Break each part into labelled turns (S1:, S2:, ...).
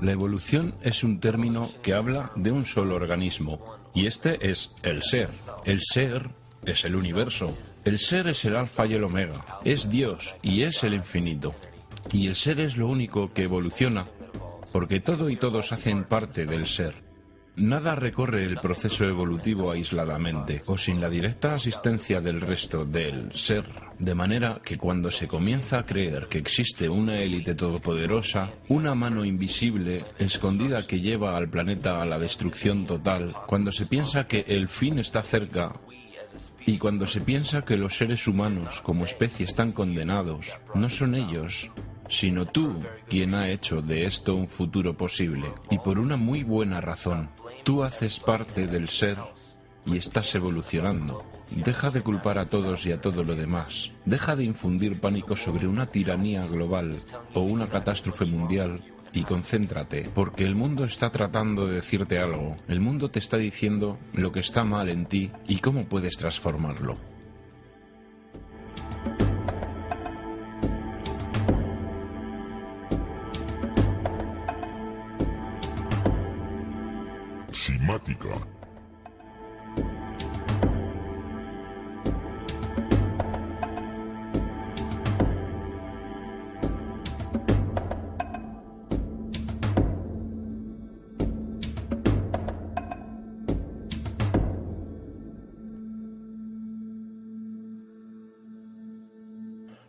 S1: La evolución es un término que habla de un solo organismo, y este es el ser. El ser es el universo. El ser es el alfa y el omega, es Dios y es el infinito. Y el ser es lo único que evoluciona, porque todo y todos hacen parte del ser. Nada recorre el proceso evolutivo aisladamente o sin la directa asistencia del resto del ser, de manera que cuando se comienza a creer que existe una élite todopoderosa, una mano invisible, escondida que lleva al planeta a la destrucción total, cuando se piensa que el fin está cerca y cuando se piensa que los seres humanos como especie están condenados, no son ellos, sino tú quien ha hecho de esto un futuro posible, y por una muy buena razón. Tú haces parte del ser y estás evolucionando. Deja de culpar a todos y a todo lo demás. Deja de infundir pánico sobre una tiranía global o una catástrofe mundial y concéntrate, porque el mundo está tratando de decirte algo. El mundo te está diciendo lo que está mal en ti y cómo puedes transformarlo.
S2: Simática.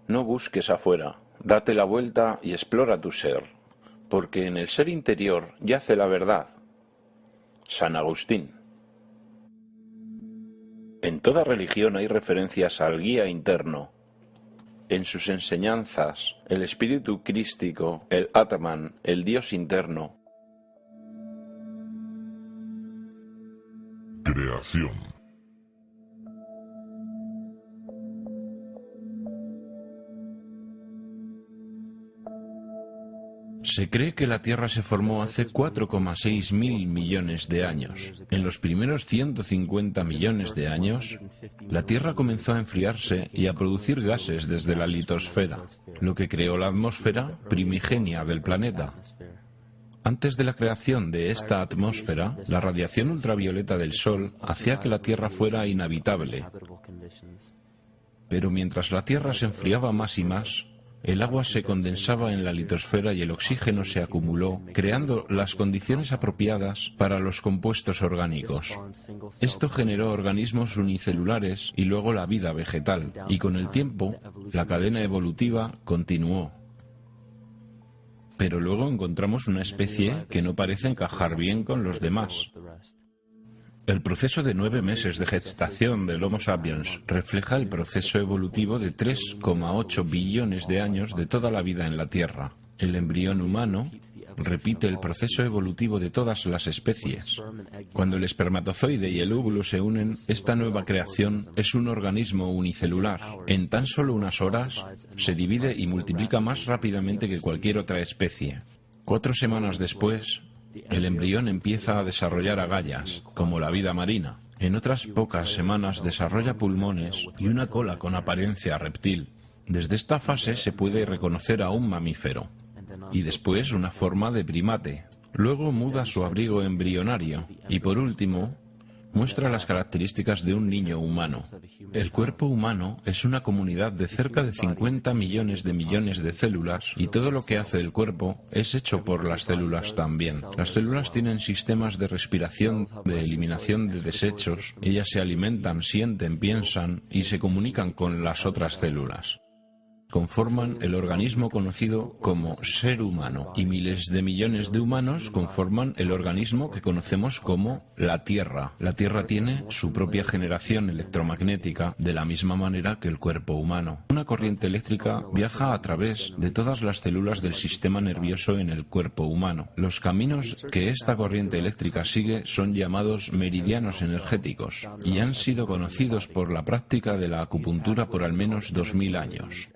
S1: No busques afuera, date la vuelta y explora tu ser, porque en el ser interior yace la verdad. San Agustín. En toda religión hay referencias al guía interno. En sus enseñanzas, el espíritu crístico, el Atman, el Dios interno.
S2: Creación.
S1: Se cree que la Tierra se formó hace 4,6 mil millones de años. En los primeros 150 millones de años, la Tierra comenzó a enfriarse y a producir gases desde la litosfera, lo que creó la atmósfera primigenia del planeta. Antes de la creación de esta atmósfera, la radiación ultravioleta del Sol hacía que la Tierra fuera inhabitable. Pero mientras la Tierra se enfriaba más y más, el agua se condensaba en la litosfera y el oxígeno se acumuló, creando las condiciones apropiadas para los compuestos orgánicos. Esto generó organismos unicelulares y luego la vida vegetal, y con el tiempo, la cadena evolutiva continuó. Pero luego encontramos una especie que no parece encajar bien con los demás. El proceso de 9 meses de gestación del Homo sapiens refleja el proceso evolutivo de 3,8 billones de años de toda la vida en la Tierra. El embrión humano repite el proceso evolutivo de todas las especies. Cuando el espermatozoide y el óvulo se unen, esta nueva creación es un organismo unicelular. En tan solo unas horas, se divide y multiplica más rápidamente que cualquier otra especie. 4 semanas después, el embrión empieza a desarrollar agallas, como la vida marina. En otras pocas semanas desarrolla pulmones y una cola con apariencia reptil. Desde esta fase se puede reconocer a un mamífero, y después una forma de primate. Luego muda su abrigo embrionario, y por último, muestra las características de un niño humano. El cuerpo humano es una comunidad de cerca de 50 millones de células y todo lo que hace el cuerpo es hecho por las células también. Las células tienen sistemas de respiración, de eliminación de desechos, ellas se alimentan, sienten, piensan y se comunican con las otras células. Conforman el organismo conocido como ser humano, y miles de millones de humanos conforman el organismo que conocemos como la Tierra. La Tierra tiene su propia generación electromagnética de la misma manera que el cuerpo humano. Una corriente eléctrica viaja a través de todas las células del sistema nervioso en el cuerpo humano. Los caminos que esta corriente eléctrica sigue son llamados meridianos energéticos y han sido conocidos por la práctica de la acupuntura por al menos 2000 años.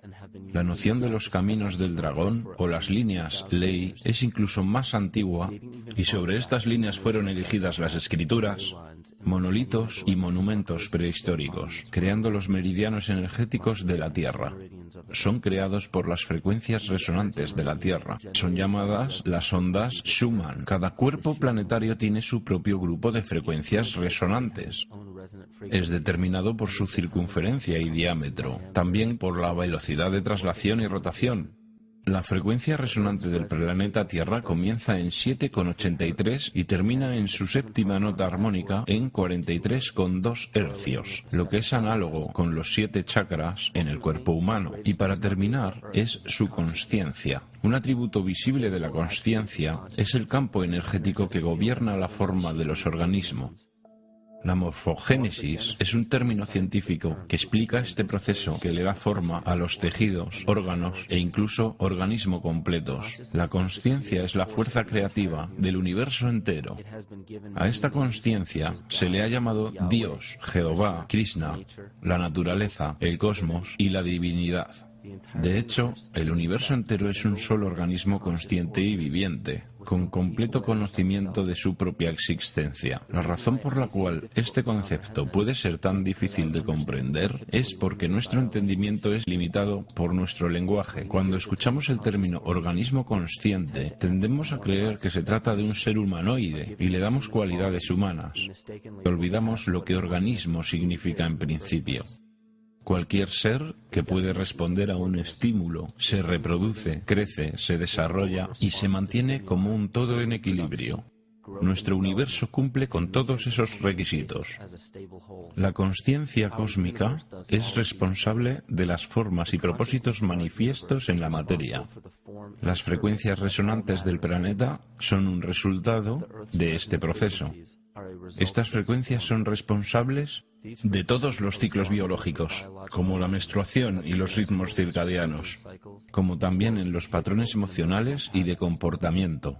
S1: La noción de los caminos del dragón o las líneas ley es incluso más antigua y sobre estas líneas fueron erigidas las escrituras, monolitos y monumentos prehistóricos, creando los meridianos energéticos de la Tierra. son creados por las frecuencias resonantes de la Tierra. Son llamadas las ondas Schumann. Cada cuerpo planetario tiene su propio grupo de frecuencias resonantes. Es determinado por su circunferencia y diámetro, también por la velocidad de traslación y rotación. La frecuencia resonante del planeta Tierra comienza en 7,83 y termina en su séptima nota armónica en 43,2 hercios, lo que es análogo con los 7 chakras en el cuerpo humano. Y para terminar, es su consciencia. Un atributo visible de la consciencia es el campo energético que gobierna la forma de los organismos. La morfogénesis es un término científico que explica este proceso que le da forma a los tejidos, órganos e incluso organismos completos. La consciencia es la fuerza creativa del universo entero. A esta consciencia se le ha llamado Dios, Jehová, Krishna, la naturaleza, el cosmos y la divinidad. De hecho, el universo entero es un solo organismo consciente y viviente, con completo conocimiento de su propia existencia. La razón por la cual este concepto puede ser tan difícil de comprender es porque nuestro entendimiento es limitado por nuestro lenguaje. Cuando escuchamos el término organismo consciente, tendemos a creer que se trata de un ser humanoide y le damos cualidades humanas. Olvidamos lo que organismo significa en principio. Cualquier ser que puede responder a un estímulo, se reproduce, crece, se desarrolla y se mantiene como un todo en equilibrio. Nuestro universo cumple con todos esos requisitos. La consciencia cósmica es responsable de las formas y propósitos manifiestos en la materia. Las frecuencias resonantes del planeta son un resultado de este proceso. Estas frecuencias son responsables de todos los ciclos biológicos, como la menstruación y los ritmos circadianos, como también en los patrones emocionales y de comportamiento.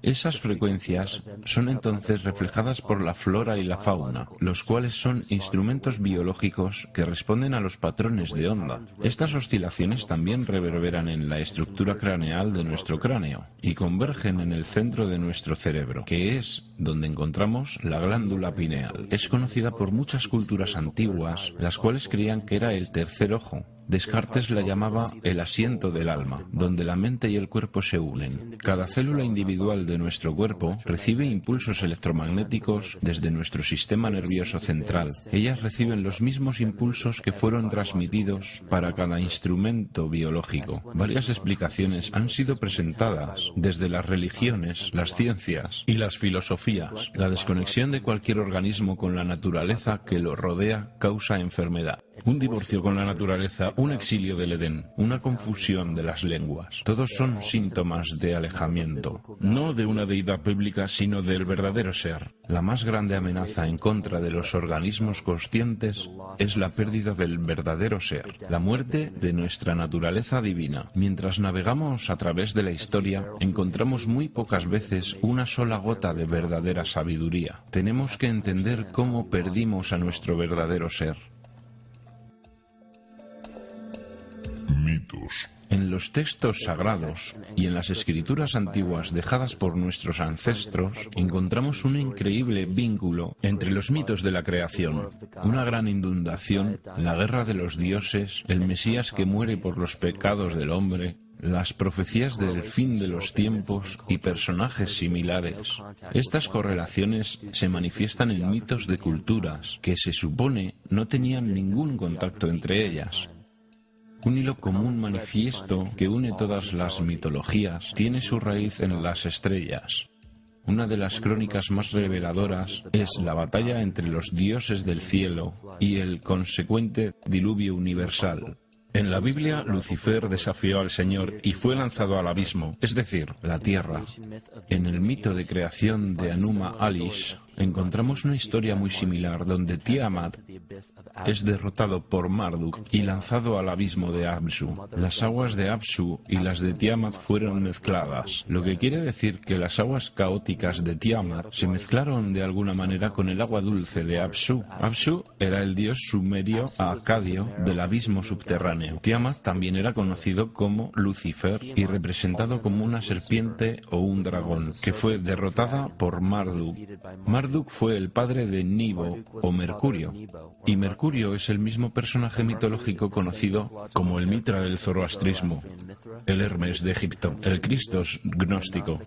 S1: Esas frecuencias son entonces reflejadas por la flora y la fauna, los cuales son instrumentos biológicos que responden a los patrones de onda. Estas oscilaciones también reverberan en la estructura craneal de nuestro cráneo y convergen en el centro de nuestro cerebro, que es donde encontramos la glándula pineal. Es conocida por muchas culturas antiguas, las cuales creían que era el tercer ojo. Descartes la llamaba el asiento del alma, donde la mente y el cuerpo se unen. Cada célula individual de nuestro cuerpo recibe impulsos electromagnéticos desde nuestro sistema nervioso central. Ellas reciben los mismos impulsos que fueron transmitidos para cada instrumento biológico. Varias explicaciones han sido presentadas desde las religiones, las ciencias y las filosofías. La desconexión de cualquier organismo con la naturaleza que lo rodea causa enfermedad. Un divorcio con la naturaleza, un exilio del Edén, una confusión de las lenguas. Todos son síntomas de alejamiento, no de una deidad bíblica, sino del verdadero ser. La más grande amenaza en contra de los organismos conscientes es la pérdida del verdadero ser, la muerte de nuestra naturaleza divina. Mientras navegamos a través de la historia, encontramos muy pocas veces una sola gota de verdadera sabiduría. Tenemos que entender cómo perdimos a nuestro verdadero ser.
S2: Mitos.
S1: En los textos sagrados y en las escrituras antiguas dejadas por nuestros ancestros, encontramos un increíble vínculo entre los mitos de la creación. Una gran inundación, la guerra de los dioses, el Mesías que muere por los pecados del hombre, las profecías del fin de los tiempos y personajes similares. Estas correlaciones se manifiestan en mitos de culturas que se supone no tenían ningún contacto entre ellas. Un hilo común manifiesto que une todas las mitologías tiene su raíz en las estrellas. Una de las crónicas más reveladoras es la batalla entre los dioses del cielo y el consecuente diluvio universal. En la Biblia, Lucifer desafió al Señor y fue lanzado al abismo, es decir, la tierra. En el mito de creación de Anuma Alish, encontramos una historia muy similar donde Tiamat es derrotado por Marduk y lanzado al abismo de Apsu. Las aguas de Apsu y las de Tiamat fueron mezcladas, lo que quiere decir que las aguas caóticas de Tiamat se mezclaron de alguna manera con el agua dulce de Apsu. Apsu era el dios sumerio acadio del abismo subterráneo. Tiamat también era conocido como Lucifer y representado como una serpiente o un dragón, que fue derrotada por Marduk. Marduk Marduk fue el padre de Nibo o Mercurio, y Mercurio es el mismo personaje mitológico conocido como el Mitra del zoroastrismo, el Hermes de Egipto, el Cristos gnóstico.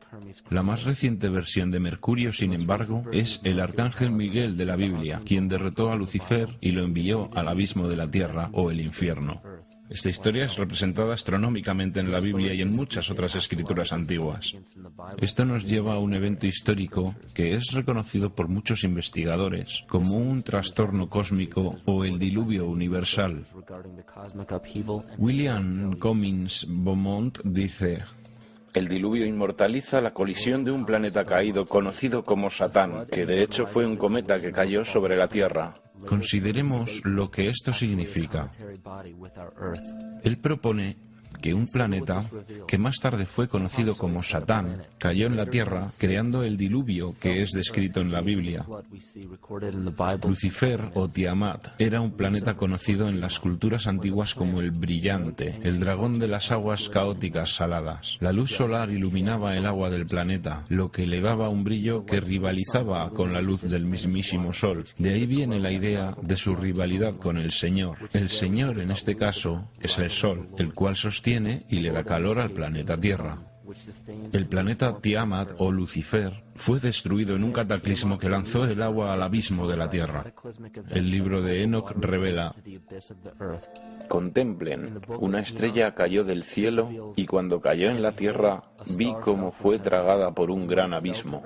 S1: La más reciente versión de Mercurio, sin embargo, es el arcángel Miguel de la Biblia, quien derrotó a Lucifer y lo envió al abismo de la tierra o el infierno. Esta historia es representada astronómicamente en la Biblia y en muchas otras escrituras antiguas. Esto nos lleva a un evento histórico que es reconocido por muchos investigadores como un trastorno cósmico o el diluvio universal. William Cummins Beaumont dice: el diluvio inmortaliza la colisión de un planeta caído conocido como Satán, que de hecho fue un cometa que cayó sobre la Tierra. Consideremos lo que esto significa. Él propone que un planeta, que más tarde fue conocido como Satán, cayó en la Tierra creando el diluvio que es descrito en la Biblia. Lucifer o Tiamat era un planeta conocido en las culturas antiguas como el brillante, el dragón de las aguas caóticas saladas. La luz solar iluminaba el agua del planeta, lo que le daba un brillo que rivalizaba con la luz del mismísimo Sol. De ahí viene la idea de su rivalidad con el Señor. El Señor, en este caso, es el Sol, el cual sostiene y le da calor al planeta Tierra. El planeta Tiamat o Lucifer fue destruido en un cataclismo que lanzó el agua al abismo de la Tierra. El libro de Enoch revela: contemplen, una estrella cayó del cielo y cuando cayó en la tierra vi cómo fue tragada por un gran abismo.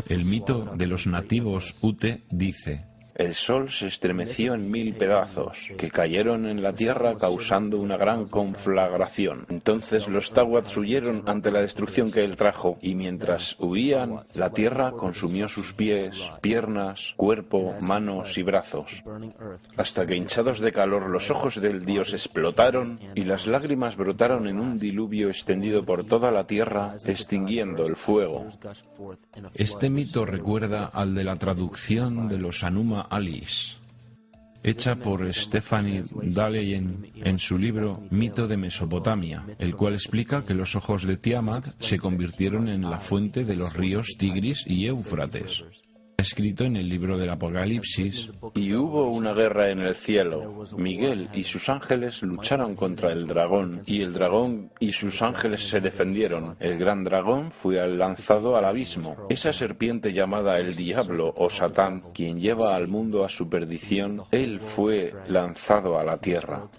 S1: El mito de los nativos Ute dice: el sol se estremeció en 1000 pedazos, que cayeron en la tierra causando una gran conflagración. Entonces los Tawats huyeron ante la destrucción que él trajo, y mientras huían, la tierra consumió sus pies, piernas, cuerpo, manos y brazos, hasta que hinchados de calor los ojos del dios explotaron, y las lágrimas brotaron en un diluvio extendido por toda la tierra, extinguiendo el fuego. Este mito recuerda al de la traducción de los Anuma Alice, hecha por Stephanie Daleyen en su libro Mito de Mesopotamia, el cual explica que los ojos de Tiamat se convirtieron en la fuente de los ríos Tigris y Éufrates. Escrito en el libro del Apocalipsis: y hubo una guerra en el cielo. Miguel y sus ángeles lucharon contra el dragón, y el dragón y sus ángeles se defendieron. El gran dragón fue lanzado al abismo. Esa serpiente llamada el diablo o Satán, quien lleva al mundo a su perdición, él fue lanzado a la tierra.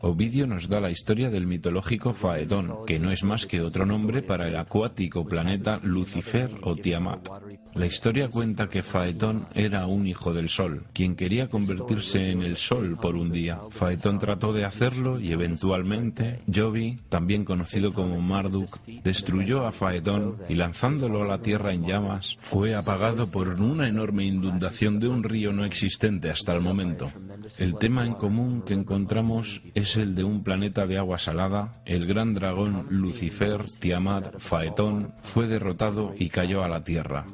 S1: Ovidio nos da la historia del mitológico Faetón, que no es más que otro nombre para el acuático planeta Lucifer o Tiamat. La historia cuenta que Faetón era un hijo del Sol, quien quería convertirse en el Sol por un día. Faetón trató de hacerlo y eventualmente Jovi, también conocido como Marduk, destruyó a Faetón y lanzándolo a la tierra en llamas, fue apagado por una enorme inundación de un río no existente hasta el momento. El tema en común que encontramos es el de un planeta de agua salada. El gran dragón Lucifer, Tiamat, Faetón, fue derrotado y cayó a la tierra.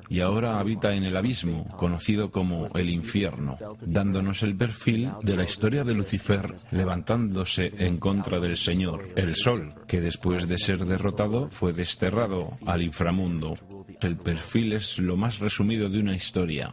S1: Y ahora habita en el abismo, conocido como el infierno, dándonos el perfil de la historia de Lucifer levantándose en contra del Señor, el Sol, que después de ser derrotado fue desterrado al inframundo. El perfil es lo más resumido de una historia.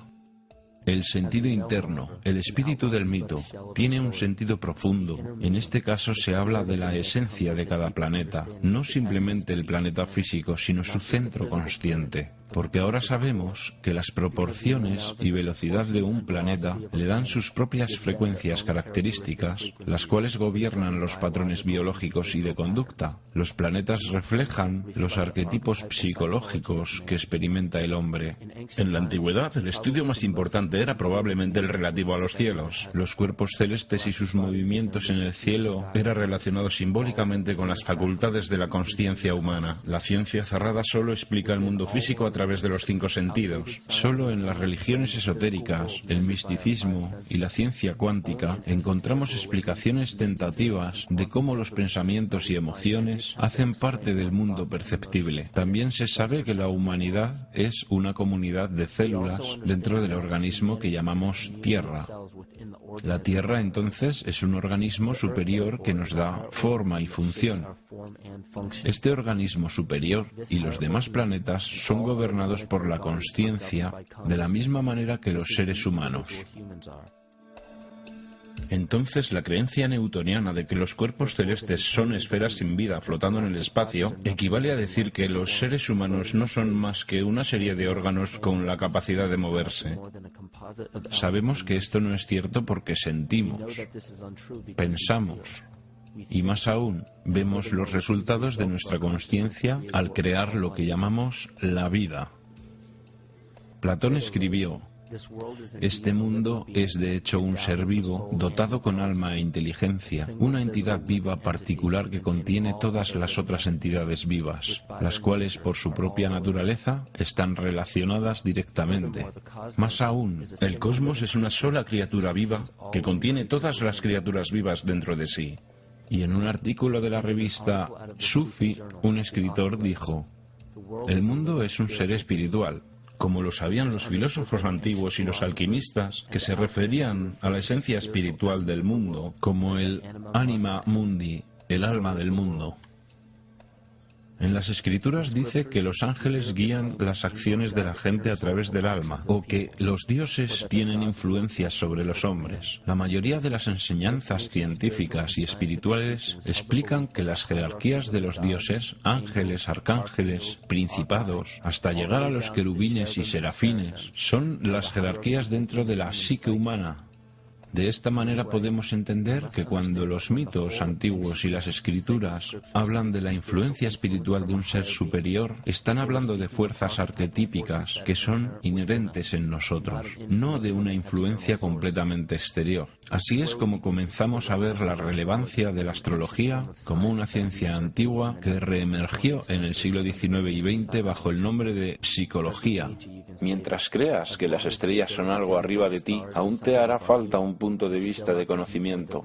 S1: El sentido interno, el espíritu del mito, tiene un sentido profundo. En este caso se habla de la esencia de cada planeta, no simplemente el planeta físico, sino su centro consciente. Porque ahora sabemos que las proporciones y velocidad de un planeta le dan sus propias frecuencias características, las cuales gobiernan los patrones biológicos y de conducta. Los planetas reflejan los arquetipos psicológicos que experimenta el hombre. En la antigüedad, el estudio más importante era probablemente el relativo a los cielos. Los cuerpos celestes y sus movimientos en el cielo era relacionado simbólicamente con las facultades de la consciencia humana. La ciencia cerrada solo explica el mundo físico a través de los 5 sentidos. Solo en las religiones esotéricas, el misticismo y la ciencia cuántica encontramos explicaciones tentativas de cómo los pensamientos y emociones hacen parte del mundo perceptible. También se sabe que la humanidad es una comunidad de células dentro del organismo organismo que llamamos Tierra. La Tierra, entonces, es un organismo superior que nos da forma y función. Este organismo superior y los demás planetas son gobernados por la consciencia de la misma manera que los seres humanos. Entonces, la creencia newtoniana de que los cuerpos celestes son esferas sin vida flotando en el espacio equivale a decir que los seres humanos no son más que una serie de órganos con la capacidad de moverse. Sabemos que esto no es cierto porque sentimos, pensamos y, más aún, vemos los resultados de nuestra consciencia al crear lo que llamamos la vida. Platón escribió: este mundo es de hecho un ser vivo dotado con alma e inteligencia, una entidad viva particular que contiene todas las otras entidades vivas, las cuales por su propia naturaleza están relacionadas directamente. Más aún, el cosmos es una sola criatura viva que contiene todas las criaturas vivas dentro de sí. Y en un artículo de la revista Sufi, un escritor dijo: el mundo es un ser espiritual, como lo sabían los filósofos antiguos y los alquimistas, que se referían a la esencia espiritual del mundo como el anima mundi, el alma del mundo. En las Escrituras dice que los ángeles guían las acciones de la gente a través del alma, o que los dioses tienen influencias sobre los hombres. La mayoría de las enseñanzas científicas y espirituales explican que las jerarquías de los dioses, ángeles, arcángeles, principados, hasta llegar a los querubines y serafines, son las jerarquías dentro de la psique humana. De esta manera podemos entender que cuando los mitos antiguos y las escrituras hablan de la influencia espiritual de un ser superior, están hablando de fuerzas arquetípicas que son inherentes en nosotros, no de una influencia completamente exterior. Así es como comenzamos a ver la relevancia de la astrología como una ciencia antigua que reemergió en el siglo XIX y XX bajo el nombre de psicología. Mientras creas que las estrellas son algo arriba de ti, aún te hará falta un punto de vista de conocimiento.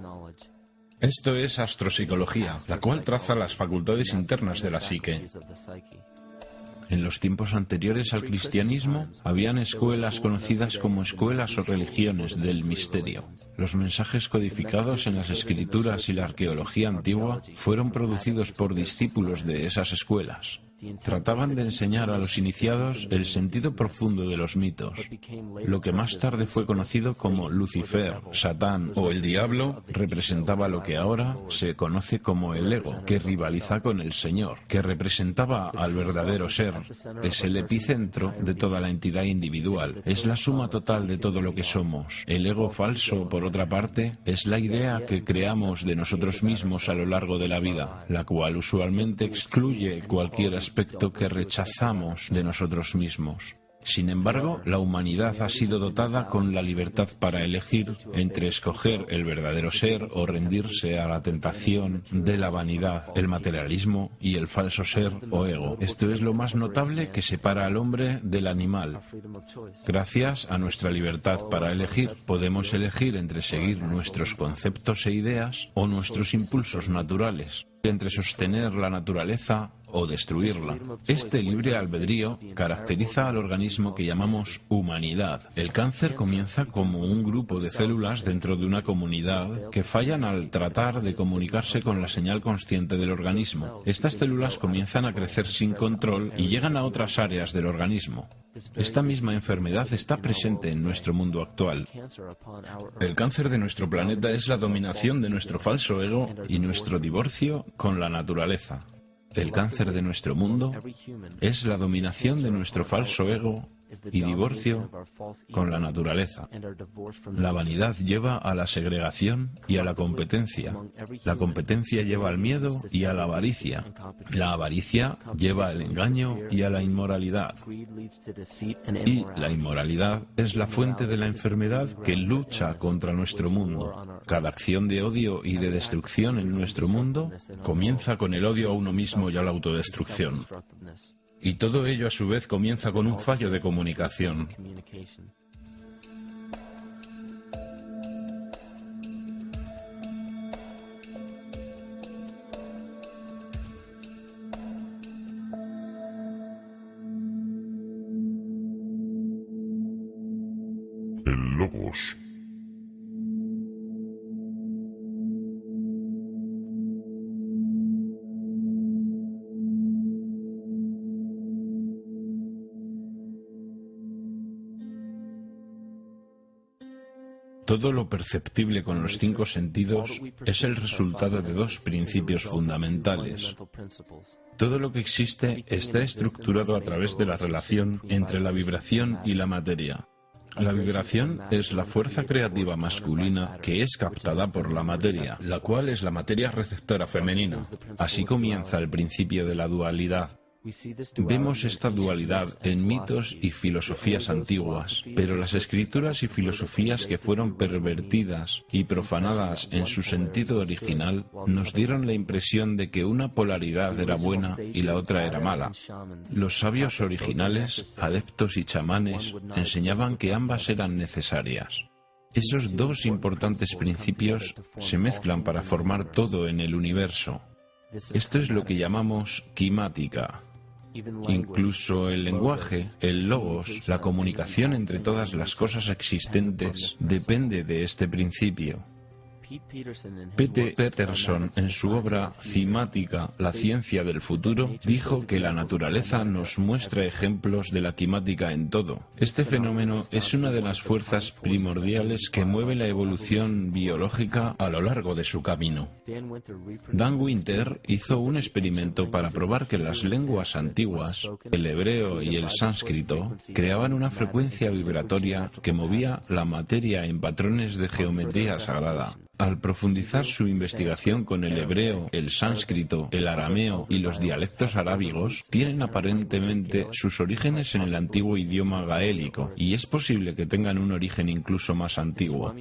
S1: Esto es astropsicología, la cual traza las facultades internas de la psique. En los tiempos anteriores al cristianismo, habían escuelas conocidas como escuelas o religiones del misterio. Los mensajes codificados en las escrituras y la arqueología antigua fueron producidos por discípulos de esas escuelas. Trataban de enseñar a los iniciados el sentido profundo de los mitos. Lo que más tarde fue conocido como Lucifer, Satán o el Diablo representaba lo que ahora se conoce como el ego, que rivaliza con el Señor, que representaba al verdadero ser. Es el epicentro de toda la entidad individual, es la suma total de todo lo que somos. El ego falso, por otra parte, es la idea que creamos de nosotros mismos a lo largo de la vida, la cual usualmente excluye cualquier aspecto que rechazamos de nosotros mismos. Sin embargo, la humanidad ha sido dotada con la libertad para elegir entre escoger el verdadero ser o rendirse a la tentación de la vanidad, el materialismo y el falso ser o ego. Esto es lo más notable que separa al hombre del animal. Gracias a nuestra libertad para elegir, podemos elegir entre seguir nuestros conceptos e ideas o nuestros impulsos naturales, entre sostener la naturaleza o destruirla. Este libre albedrío caracteriza al organismo que llamamos humanidad. El cáncer comienza como un grupo de células dentro de una comunidad que fallan al tratar de comunicarse con la señal consciente del organismo. Estas células comienzan a crecer sin control y llegan a otras áreas del organismo. Esta misma enfermedad está presente en nuestro mundo actual. El cáncer de nuestro planeta es la dominación de nuestro falso ego y nuestro divorcio con la naturaleza. El cáncer de nuestro mundo es la dominación de nuestro falso ego y divorcio con la naturaleza. La vanidad lleva a la segregación y a la competencia. La competencia lleva al miedo y a la avaricia. La avaricia lleva al engaño y a la inmoralidad. Y la inmoralidad es la fuente de la enfermedad que lucha contra nuestro mundo. Cada acción de odio y de destrucción en nuestro mundo comienza con el odio a uno mismo y a la autodestrucción. Y todo ello a su vez comienza con un fallo de comunicación.
S2: El logos.
S1: Todo lo perceptible con los 5 sentidos es el resultado de 2 principios fundamentales. Todo lo que existe está estructurado a través de la relación entre la vibración y la materia. La vibración es la fuerza creativa masculina que es captada por la materia, la cual es la materia receptora femenina. Así comienza el principio de la dualidad. Vemos esta dualidad en mitos y filosofías antiguas, pero las escrituras y filosofías que fueron pervertidas y profanadas en su sentido original nos dieron la impresión de que una polaridad era buena y la otra era mala. Los sabios originales, adeptos y chamanes enseñaban que ambas eran necesarias. Esos 2 importantes principios se mezclan para formar todo en el universo. Esto es lo que llamamos quimática. Incluso el lenguaje, el logos, la comunicación entre todas las cosas existentes, depende de este principio. Pete Peterson, en su obra Cimática, la ciencia del futuro, dijo que la naturaleza nos muestra ejemplos de la quimática en todo. Este fenómeno es una de las fuerzas primordiales que mueve la evolución biológica a lo largo de su camino. Dan Winter hizo un experimento para probar que las lenguas antiguas, el hebreo y el sánscrito, creaban una frecuencia vibratoria que movía la materia en patrones de geometría sagrada. Al profundizar su investigación con el hebreo, el sánscrito, el arameo y los dialectos arábigos, tienen aparentemente sus orígenes en el antiguo idioma gaélico, y es posible que tengan un origen incluso más antiguo.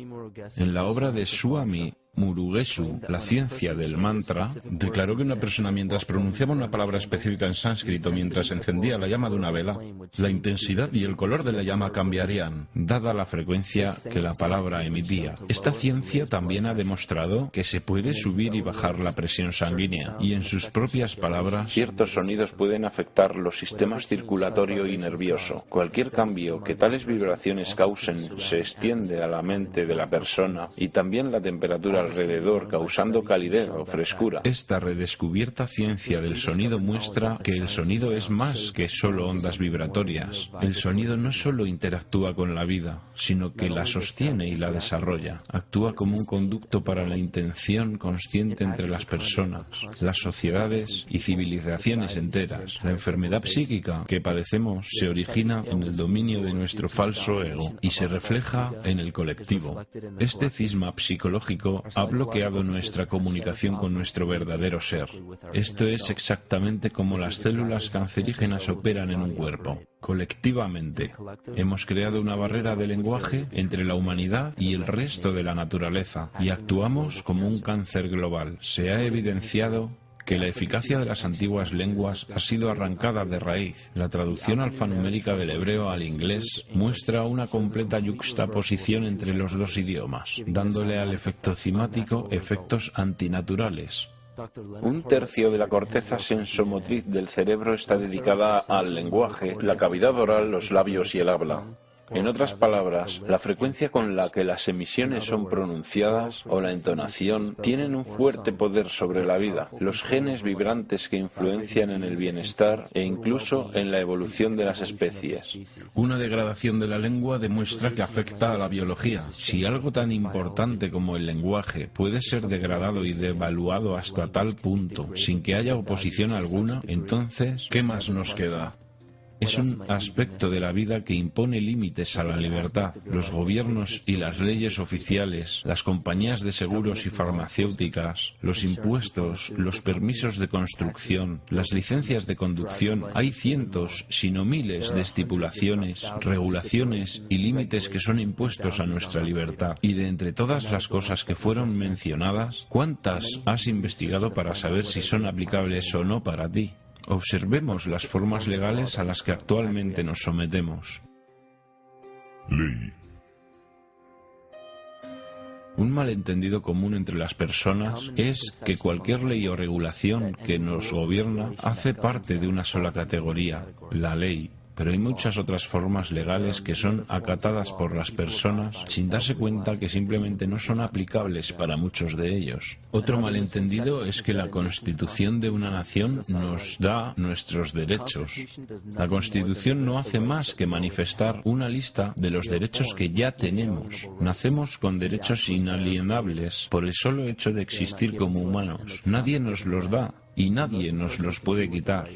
S1: En la obra de Swami Murugesu, la ciencia del mantra, declaró que una persona mientras pronunciaba una palabra específica en sánscrito mientras encendía la llama de una vela, la intensidad y el color de la llama cambiarían, dada la frecuencia que la palabra emitía. Esta ciencia también ha demostrado que se puede subir y bajar la presión sanguínea, y en sus propias palabras, ciertos sonidos pueden afectar los sistemas circulatorio y nervioso. Cualquier cambio que tales vibraciones causen se extiende a la mente de la persona y también la temperatura alrededor, causando calidez o frescura. Esta redescubierta ciencia del sonido muestra que el sonido es más que solo ondas vibratorias. El sonido no solo interactúa con la vida, sino que la sostiene y la desarrolla. Actúa como un conducto para la intención consciente entre las personas, las sociedades y civilizaciones enteras. La enfermedad psíquica que padecemos se origina en el dominio de nuestro falso ego y se refleja en el colectivo. Este cisma psicológico ha bloqueado nuestra comunicación con nuestro verdadero ser. Esto es exactamente como las células cancerígenas operan en un cuerpo. Colectivamente, hemos creado una barrera de lenguaje entre la humanidad y el resto de la naturaleza y actuamos como un cáncer global. Se ha evidenciado que la eficacia de las antiguas lenguas ha sido arrancada de raíz. La traducción alfanumérica del hebreo al inglés muestra una completa yuxtaposición entre los 2 idiomas, dándole al efecto cimático efectos antinaturales. 1/3 de la corteza sensomotriz del cerebro está dedicada al lenguaje, la cavidad oral, los labios y el habla. En otras palabras, la frecuencia con la que las emisiones son pronunciadas o la entonación tienen un fuerte poder sobre la vida, los genes vibrantes que influencian en el bienestar e incluso en la evolución de las especies. Una degradación de la lengua demuestra que afecta a la biología. Si algo tan importante como el lenguaje puede ser degradado y devaluado hasta tal punto sin que haya oposición alguna, entonces, ¿qué más nos queda? Es un aspecto de la vida que impone límites a la libertad. Los gobiernos y las leyes oficiales, las compañías de seguros y farmacéuticas, los impuestos, los permisos de construcción, las licencias de conducción, hay cientos, si no miles, de estipulaciones, regulaciones y límites que son impuestos a nuestra libertad. Y de entre todas las cosas que fueron mencionadas, ¿cuántas has investigado para saber si son aplicables o no para ti? Observemos las formas legales a las que actualmente nos sometemos.
S2: Ley.
S1: Un malentendido común entre las personas es que cualquier ley o regulación que nos gobierna hace parte de una sola categoría, la ley. Pero hay muchas otras formas legales que son acatadas por las personas sin darse cuenta que simplemente no son aplicables para muchos de ellos. Otro malentendido es que la Constitución de una nación nos da nuestros derechos. La Constitución no hace más que manifestar una lista de los derechos que ya tenemos. Nacemos con derechos inalienables por el solo hecho de existir como humanos. Nadie nos los da y nadie nos los puede quitar.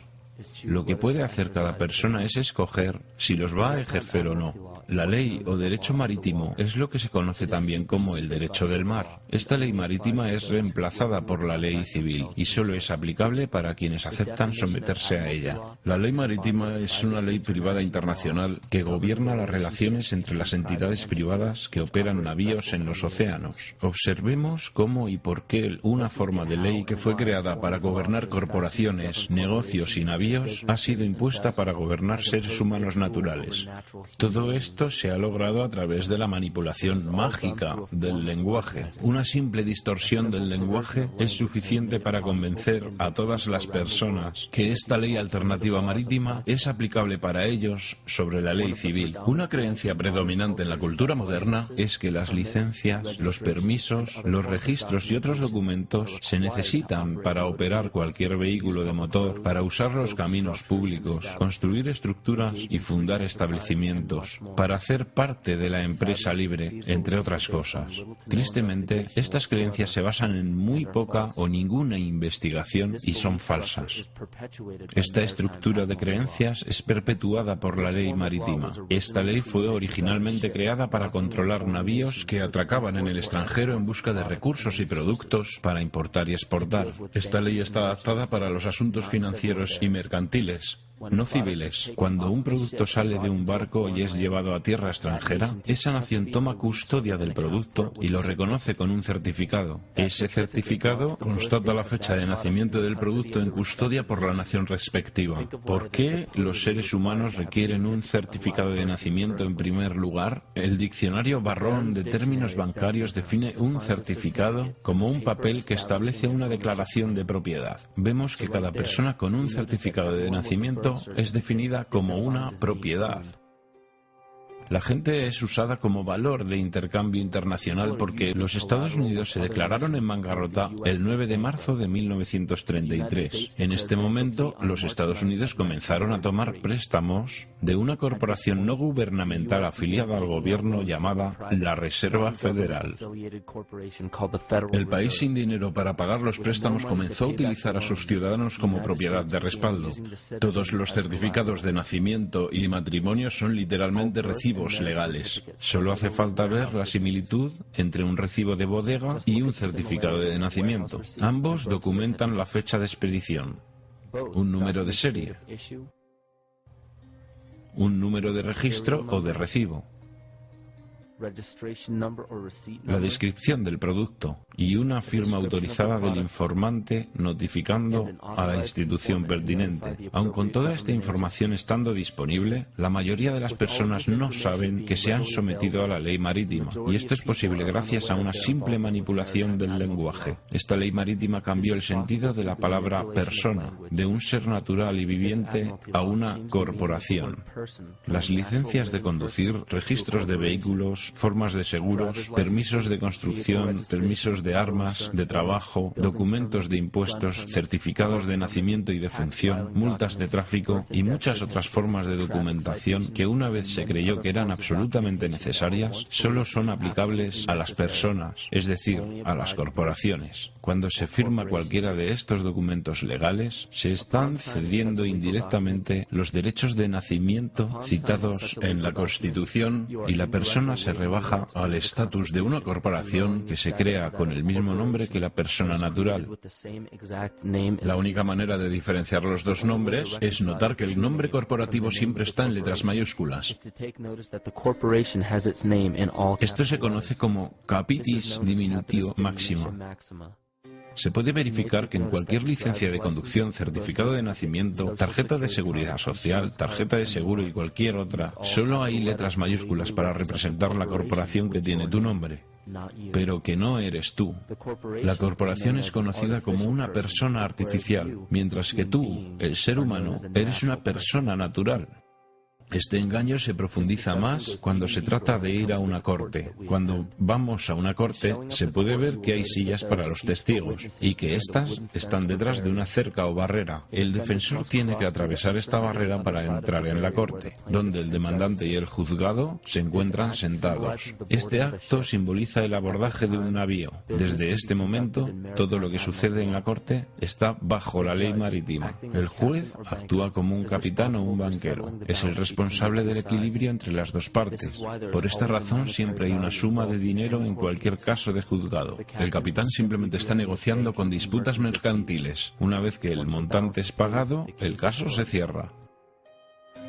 S1: Lo que puede hacer cada persona es escoger si los va a ejercer o no. La ley o derecho marítimo es lo que se conoce también como el derecho del mar. Esta ley marítima es reemplazada por la ley civil y solo es aplicable para quienes aceptan someterse a ella. La ley marítima es una ley privada internacional que gobierna las relaciones entre las entidades privadas que operan navíos en los océanos. Observemos cómo y por qué una forma de ley que fue creada para gobernar corporaciones, negocios y navíos ha sido impuesta para gobernar seres humanos naturales. Todo esto se ha logrado a través de la manipulación mágica del lenguaje. Una simple distorsión del lenguaje es suficiente para convencer a todas las personas que esta ley alternativa marítima es aplicable para ellos sobre la ley civil. Una creencia predominante en la cultura moderna es que las licencias, los permisos, los registros y otros documentos se necesitan para operar cualquier vehículo de motor, para usar los caminos públicos, construir estructuras y fundar establecimientos, para hacer parte de la empresa libre, entre otras cosas. Tristemente, estas creencias se basan en muy poca o ninguna investigación y son falsas. Esta estructura de creencias es perpetuada por la ley marítima. Esta ley fue originalmente creada para controlar navíos que atracaban en el extranjero en busca de recursos y productos para importar y exportar. Esta ley está adaptada para los asuntos financieros y mercantiles, no civiles. Cuando un producto sale de un barco y es llevado a tierra extranjera, esa nación toma custodia del producto y lo reconoce con un certificado. Ese certificado constata la fecha de nacimiento del producto en custodia por la nación respectiva. ¿Por qué los seres humanos requieren un certificado de nacimiento en primer lugar? El diccionario Barrón de términos bancarios define un certificado como un papel que establece una declaración de propiedad. Vemos que cada persona con un certificado de nacimiento es definida como una propiedad. La gente es usada como valor de intercambio internacional porque los Estados Unidos se declararon en bancarrota el 9 de marzo de 1933. En este momento, los Estados Unidos comenzaron a tomar préstamos de una corporación no gubernamental afiliada al gobierno llamada la Reserva Federal. El país sin dinero para pagar los préstamos comenzó a utilizar a sus ciudadanos como propiedad de respaldo. Todos los certificados de nacimiento y matrimonio son literalmente recibos legales. Solo hace falta ver la similitud entre un recibo de bodega y un certificado de nacimiento. Ambos documentan la fecha de expedición, un número de serie, un número de registro o de recibo, la descripción del producto y una firma autorizada del informante notificando a la institución pertinente. Aun con toda esta información estando disponible, la mayoría de las personas no saben que se han sometido a la ley marítima, y esto es posible gracias a una simple manipulación del lenguaje. Esta ley marítima cambió el sentido de la palabra persona, de un ser natural y viviente a una corporación. Las licencias de conducir, registros de vehículos, formas de seguros, permisos de construcción, permisos de armas, de trabajo, documentos de impuestos, certificados de nacimiento y de función, multas de tráfico y muchas otras formas de documentación que una vez se creyó que eran absolutamente necesarias, solo son aplicables a las personas, es decir, a las corporaciones. Cuando se firma cualquiera de estos documentos legales, se están cediendo indirectamente los derechos de nacimiento citados en la Constitución y la persona se rebaja al estatus de una corporación que se crea con el mismo nombre que la persona natural. La única manera de diferenciar los dos nombres es notar que el nombre corporativo siempre está en letras mayúsculas. Esto se conoce como capitis diminutio maxima. Se puede verificar que en cualquier licencia de conducción, certificado de nacimiento, tarjeta de seguridad social, tarjeta de seguro y cualquier otra, solo hay letras mayúsculas para representar la corporación que tiene tu nombre, pero que no eres tú. La corporación es conocida como una persona artificial, mientras que tú, el ser humano, eres una persona natural. Este engaño se profundiza más cuando se trata de ir a una corte. Cuando vamos a una corte, se puede ver que hay sillas para los testigos y que éstas están detrás de una cerca o barrera. El defensor tiene que atravesar esta barrera para entrar en la corte, donde el demandante y el juzgado se encuentran sentados. Este acto simboliza el abordaje de un navío. Desde este momento, todo lo que sucede en la corte está bajo la ley marítima. El juez actúa como un capitán o un banquero. Es el responsable del equilibrio entre las dos partes. Por esta razón, siempre hay una suma de dinero en cualquier caso de juzgado. El capitán simplemente está negociando con disputas mercantiles. Una vez que el montante es pagado, el caso se cierra.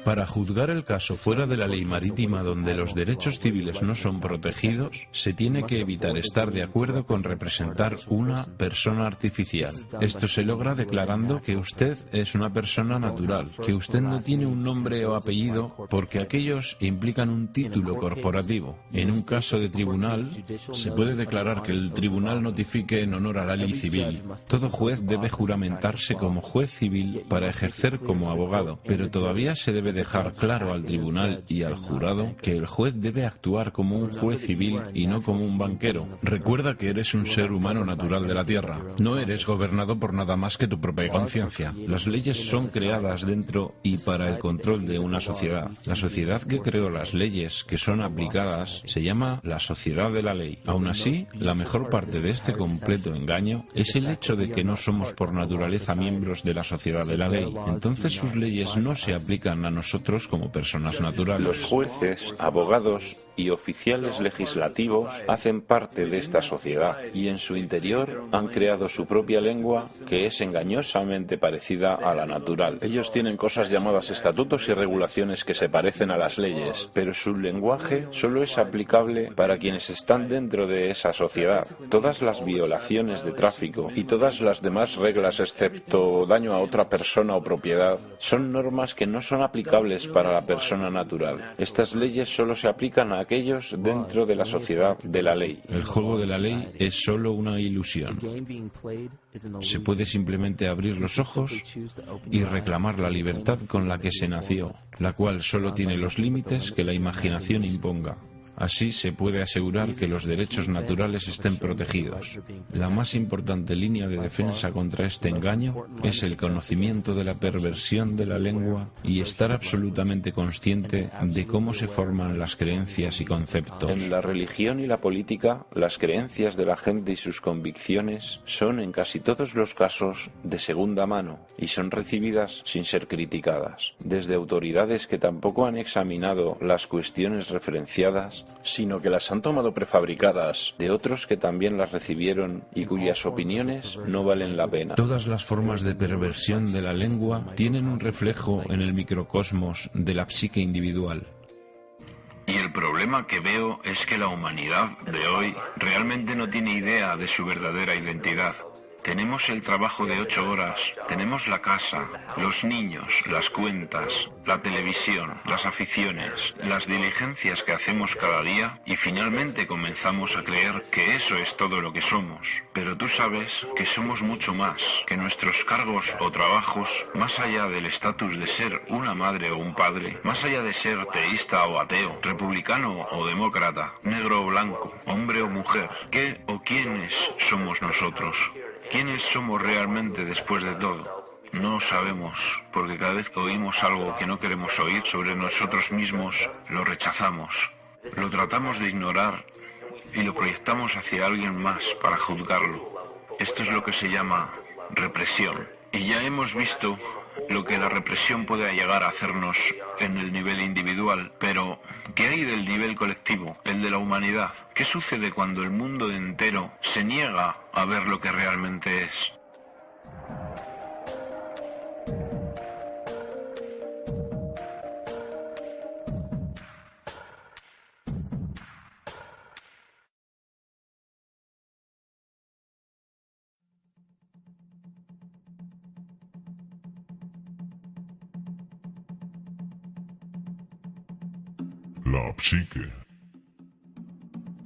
S1: Para juzgar el caso fuera de la ley marítima donde los derechos civiles no son protegidos, se tiene que evitar estar de acuerdo con representar una persona artificial. Esto se logra declarando que usted es una persona natural, que usted no tiene un nombre o apellido porque aquellos implican un título corporativo. En un caso de tribunal, se puede declarar que el tribunal notifique en honor a la ley civil. Todo juez debe juramentarse como juez civil para ejercer como abogado, pero todavía se debe dejar claro al tribunal y al jurado que el juez debe actuar como un juez civil y no como un banquero. Recuerda que eres un ser humano natural de la tierra. No eres gobernado por nada más que tu propia conciencia. Las leyes son creadas dentro y para el control de una sociedad. La sociedad que creó las leyes que son aplicadas se llama la sociedad de la ley. Aún así, la mejor parte de este completo engaño es el hecho de que no somos por naturaleza miembros de la sociedad de la ley. Entonces sus leyes no se aplican a nosotros como personas naturales.
S3: Los jueces, abogados y oficiales legislativos hacen parte de esta sociedad y en su interior han creado su propia lengua que es engañosamente parecida a la natural. Ellos tienen cosas llamadas estatutos y regulaciones que se parecen a las leyes, pero su lenguaje solo es aplicable para quienes están dentro de esa sociedad. Todas las violaciones de tráfico y todas las demás reglas excepto daño a otra persona o propiedad son normas que no son aplicables para la persona natural. Estas leyes solo se aplican a aquellos dentro de la sociedad de la ley.
S1: El juego de la ley es solo una ilusión. Se puede simplemente abrir los ojos y reclamar la libertad con la que se nació, la cual solo tiene los límites que la imaginación imponga. Así se puede asegurar que los derechos naturales estén protegidos. La más importante línea de defensa contra este engaño es el conocimiento de la perversión de la lengua y estar absolutamente consciente de cómo se forman las creencias y conceptos.
S3: En la religión y la política, las creencias de la gente y sus convicciones son en casi todos los casos de segunda mano y son recibidas sin ser criticadas, desde autoridades que tampoco han examinado las cuestiones referenciadas, sino que las han tomado prefabricadas de otros que también las recibieron y cuyas opiniones no valen la pena.
S1: Todas las formas de perversión de la lengua tienen un reflejo en el microcosmos de la psique individual.
S4: Y el problema que veo es que la humanidad de hoy realmente no tiene idea de su verdadera identidad. Tenemos el trabajo de 8 horas, tenemos la casa, los niños, las cuentas, la televisión, las aficiones, las diligencias que hacemos cada día y finalmente comenzamos a creer que eso es todo lo que somos. Pero tú sabes que somos mucho más, que nuestros cargos o trabajos, más allá del estatus de ser una madre o un padre, más allá de ser teísta o ateo, republicano o demócrata, negro o blanco, hombre o mujer, ¿qué o quiénes somos nosotros? ¿Quiénes somos realmente después de todo? No sabemos, porque cada vez que oímos algo que no queremos oír sobre nosotros mismos, lo rechazamos, lo tratamos de ignorar y lo proyectamos hacia alguien más para juzgarlo. Esto es lo que se llama represión. Y ya hemos visto lo que la represión puede llegar a hacernos en el nivel individual, pero ¿qué hay del nivel colectivo, el de la humanidad? ¿Qué sucede cuando el mundo entero se niega a ver lo que realmente es?
S2: La psique.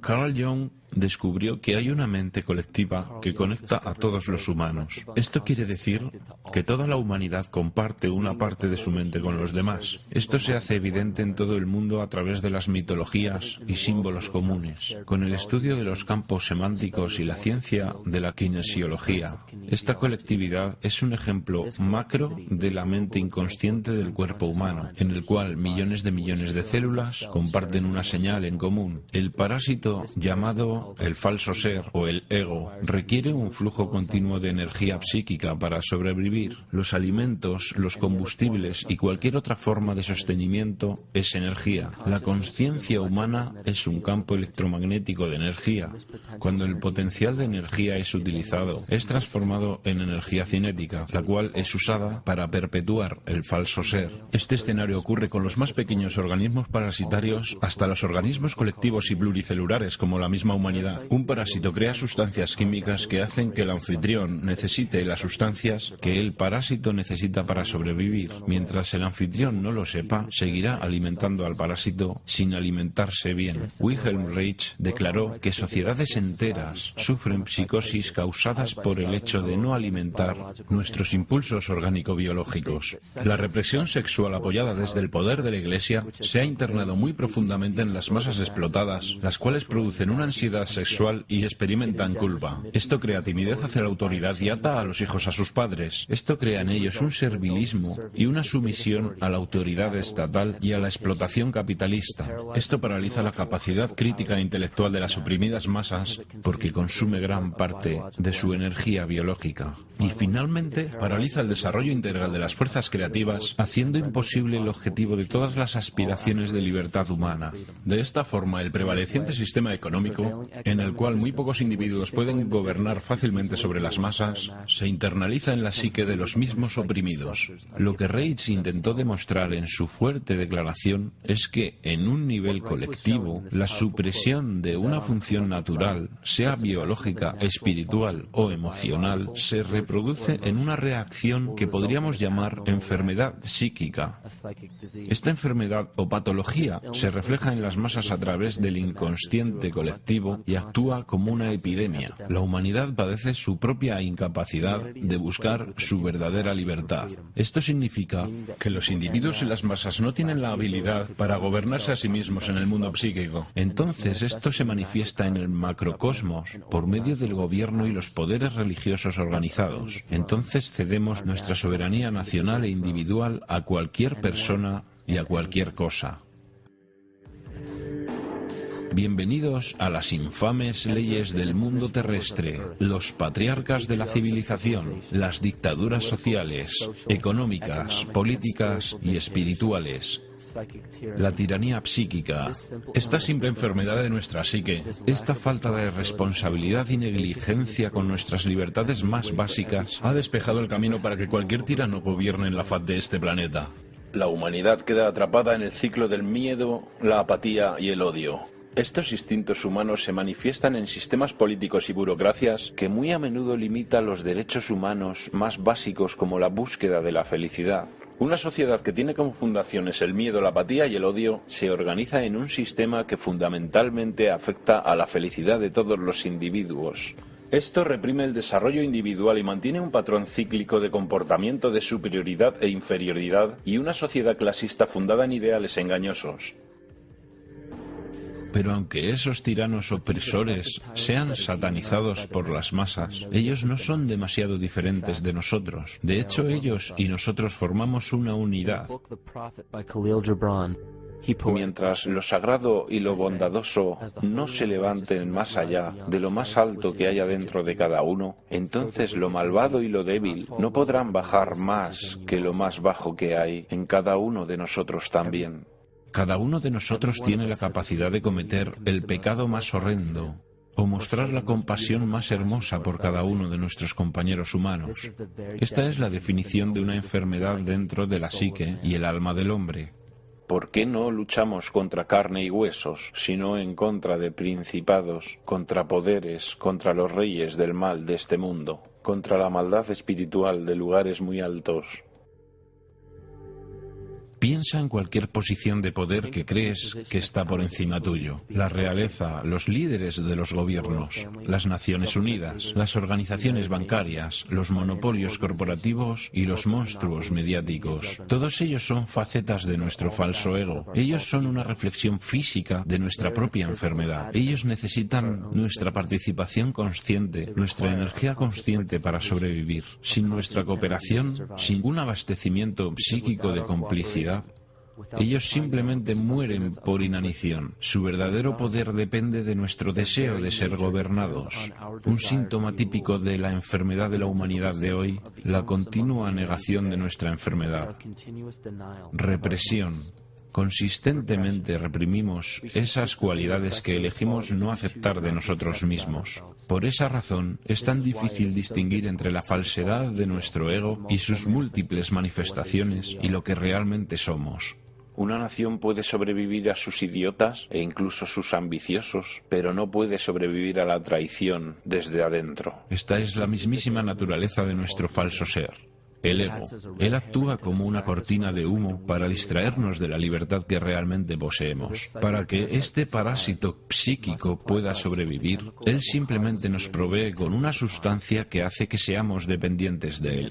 S1: Carl Jung descubrió que hay una mente colectiva que conecta a todos los humanos. Esto quiere decir que toda la humanidad comparte una parte de su mente con los demás. Esto se hace evidente en todo el mundo a través de las mitologías y símbolos comunes, con el estudio de los campos semánticos y la ciencia de la kinesiología. Esta colectividad es un ejemplo macro de la mente inconsciente del cuerpo humano, en el cual millones de células comparten una señal en común. El parásito llamado el falso ser o el ego requiere un flujo continuo de energía psíquica para sobrevivir. Los alimentos, los combustibles y cualquier otra forma de sostenimiento es energía. La consciencia humana es un campo electromagnético de energía. Cuando el potencial de energía es utilizado, es transformado en energía cinética, la cual es usada para perpetuar el falso ser. Este escenario ocurre con los más pequeños organismos parasitarios hasta los organismos colectivos y pluricelulares como la misma humanidad. Un parásito crea sustancias químicas que hacen que el anfitrión necesite las sustancias que el parásito necesita para sobrevivir. Mientras el anfitrión no lo sepa, seguirá alimentando al parásito sin alimentarse bien. Wilhelm Reich declaró que sociedades enteras sufren psicosis causadas por el hecho de no alimentar nuestros impulsos orgánico-biológicos. La represión sexual apoyada desde el poder de la Iglesia se ha internado muy profundamente en las masas explotadas, las cuales producen una ansiedad sexual y experimentan culpa. Esto crea timidez hacia la autoridad y ata a los hijos a sus padres. Esto crea en ellos un servilismo y una sumisión a la autoridad estatal y a la explotación capitalista. Esto paraliza la capacidad crítica e intelectual de las oprimidas masas porque consume gran parte de su energía biológica. Y finalmente, paraliza el desarrollo integral de las fuerzas creativas, haciendo imposible el objetivo de todas las aspiraciones de libertad humana. De esta forma, el prevaleciente sistema económico, en el cual muy pocos individuos pueden gobernar fácilmente sobre las masas, se internaliza en la psique de los mismos oprimidos. Lo que Reich intentó demostrar en su fuerte declaración es que, en un nivel colectivo, la supresión de una función natural, sea biológica, espiritual o emocional, se reproduce en una reacción que podríamos llamar enfermedad psíquica. Esta enfermedad o patología se refleja en las masas a través del inconsciente colectivo y actúa como una epidemia. La humanidad padece su propia incapacidad de buscar su verdadera libertad. Esto significa que los individuos y las masas no tienen la habilidad para gobernarse a sí mismos en el mundo psíquico. Entonces, esto se manifiesta en el macrocosmos por medio del gobierno y los poderes religiosos organizados. Entonces cedemos nuestra soberanía nacional e individual a cualquier persona y a cualquier cosa. Bienvenidos a las infames leyes del mundo terrestre, los patriarcas de la civilización, las dictaduras sociales, económicas, políticas y espirituales. La tiranía psíquica, esta simple enfermedad de nuestra psique, esta falta de responsabilidad y negligencia con nuestras libertades más básicas, ha despejado el camino para que cualquier tirano gobierne en la faz de este planeta.
S3: La humanidad queda atrapada en el ciclo del miedo, la apatía y el odio. Estos instintos humanos se manifiestan en sistemas políticos y burocracias que muy a menudo limitan los derechos humanos más básicos como la búsqueda de la felicidad. Una sociedad que tiene como fundaciones el miedo, la apatía y el odio se organiza en un sistema que fundamentalmente afecta a la felicidad de todos los individuos. Esto reprime el desarrollo individual y mantiene un patrón cíclico de comportamiento de superioridad e inferioridad y una sociedad clasista fundada en ideales engañosos.
S1: Pero aunque esos tiranos opresores sean satanizados por las masas, ellos no son demasiado diferentes de nosotros. De hecho, ellos y nosotros formamos una unidad.
S3: Mientras lo sagrado y lo bondadoso no se levanten más allá de lo más alto que haya dentro de cada uno, entonces lo malvado y lo débil no podrán bajar más que lo más bajo que hay en cada uno de nosotros también.
S1: Cada uno de nosotros tiene la capacidad de cometer el pecado más horrendo o mostrar la compasión más hermosa por cada uno de nuestros compañeros humanos. Esta es la definición de una enfermedad dentro de la psique y el alma del hombre.
S3: ¿Por qué no luchamos contra carne y huesos, sino en contra de principados, contra poderes, contra los reyes del mal de este mundo, contra la maldad espiritual de lugares muy altos?
S1: Piensa en cualquier posición de poder que crees que está por encima tuyo. La realeza, los líderes de los gobiernos, las Naciones Unidas, las organizaciones bancarias, los monopolios corporativos y los monstruos mediáticos. Todos ellos son facetas de nuestro falso ego. Ellos son una reflexión física de nuestra propia enfermedad. Ellos necesitan nuestra participación consciente, nuestra energía consciente para sobrevivir. Sin nuestra cooperación, sin un abastecimiento psíquico de complicidad, ellos simplemente mueren por inanición. Su verdadero poder depende de nuestro deseo de ser gobernados. Un síntoma típico de la enfermedad de la humanidad de hoy, la continua negación de nuestra enfermedad. Represión. Consistentemente reprimimos esas cualidades que elegimos no aceptar de nosotros mismos. Por esa razón, es tan difícil distinguir entre la falsedad de nuestro ego y sus múltiples manifestaciones y lo que realmente somos.
S3: Una nación puede sobrevivir a sus idiotas e incluso sus ambiciosos, pero no puede sobrevivir a la traición desde adentro.
S1: Esta es la mismísima naturaleza de nuestro falso ser. El ego. Él actúa como una cortina de humo para distraernos de la libertad que realmente poseemos. Para que este parásito psíquico pueda sobrevivir, él simplemente nos provee con una sustancia que hace que seamos dependientes de él.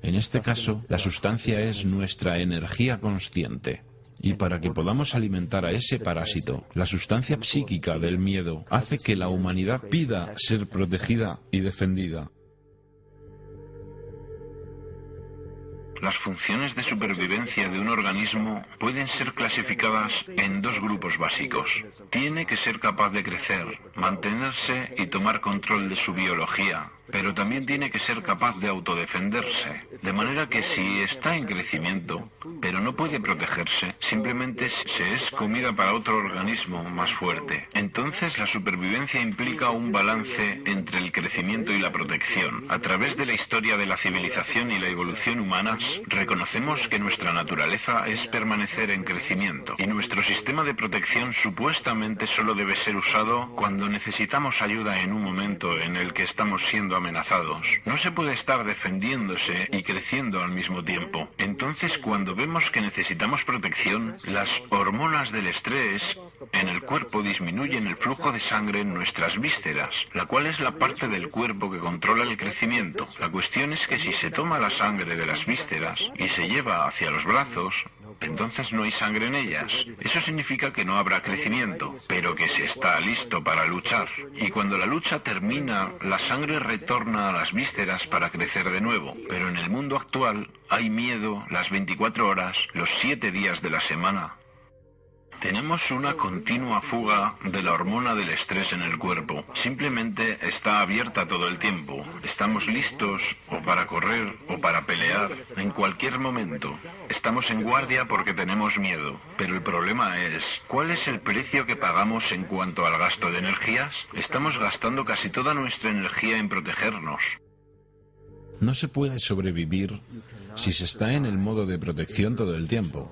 S1: En este caso, la sustancia es nuestra energía consciente. Y para que podamos alimentar a ese parásito, la sustancia psíquica del miedo hace que la humanidad pida ser protegida y defendida.
S4: Las funciones de supervivencia de un organismo pueden ser clasificadas en dos grupos básicos. Tiene que ser capaz de crecer, mantenerse y tomar control de su biología, pero también tiene que ser capaz de autodefenderse. De manera que si está en crecimiento, pero no puede protegerse, simplemente se es comida para otro organismo más fuerte. Entonces la supervivencia implica un balance entre el crecimiento y la protección. A través de la historia de la civilización y la evolución humanas, reconocemos que nuestra naturaleza es permanecer en crecimiento, y nuestro sistema de protección supuestamente solo debe ser usado cuando necesitamos ayuda en un momento en el que estamos siendo amenazados. No se puede estar defendiéndose y creciendo al mismo tiempo. Entonces, cuando vemos que necesitamos protección, las hormonas del estrés en el cuerpo disminuyen el flujo de sangre en nuestras vísceras, la cual es la parte del cuerpo que controla el crecimiento. La cuestión es que si se toma la sangre de las vísceras y se lleva hacia los brazos, entonces no hay sangre en ellas. Eso significa que no habrá crecimiento, pero que se está listo para luchar. Y cuando la lucha termina, la sangre retorna a las vísceras para crecer de nuevo. Pero en el mundo actual hay miedo las 24 horas, los 7 días de la semana. Tenemos una continua fuga de la hormona del estrés en el cuerpo. Simplemente está abierta todo el tiempo. Estamos listos o para correr o para pelear en cualquier momento. Estamos en guardia porque tenemos miedo. Pero el problema es, ¿cuál es el precio que pagamos en cuanto al gasto de energías? Estamos gastando casi toda nuestra energía en protegernos.
S1: No se puede sobrevivir si se está en el modo de protección todo el tiempo.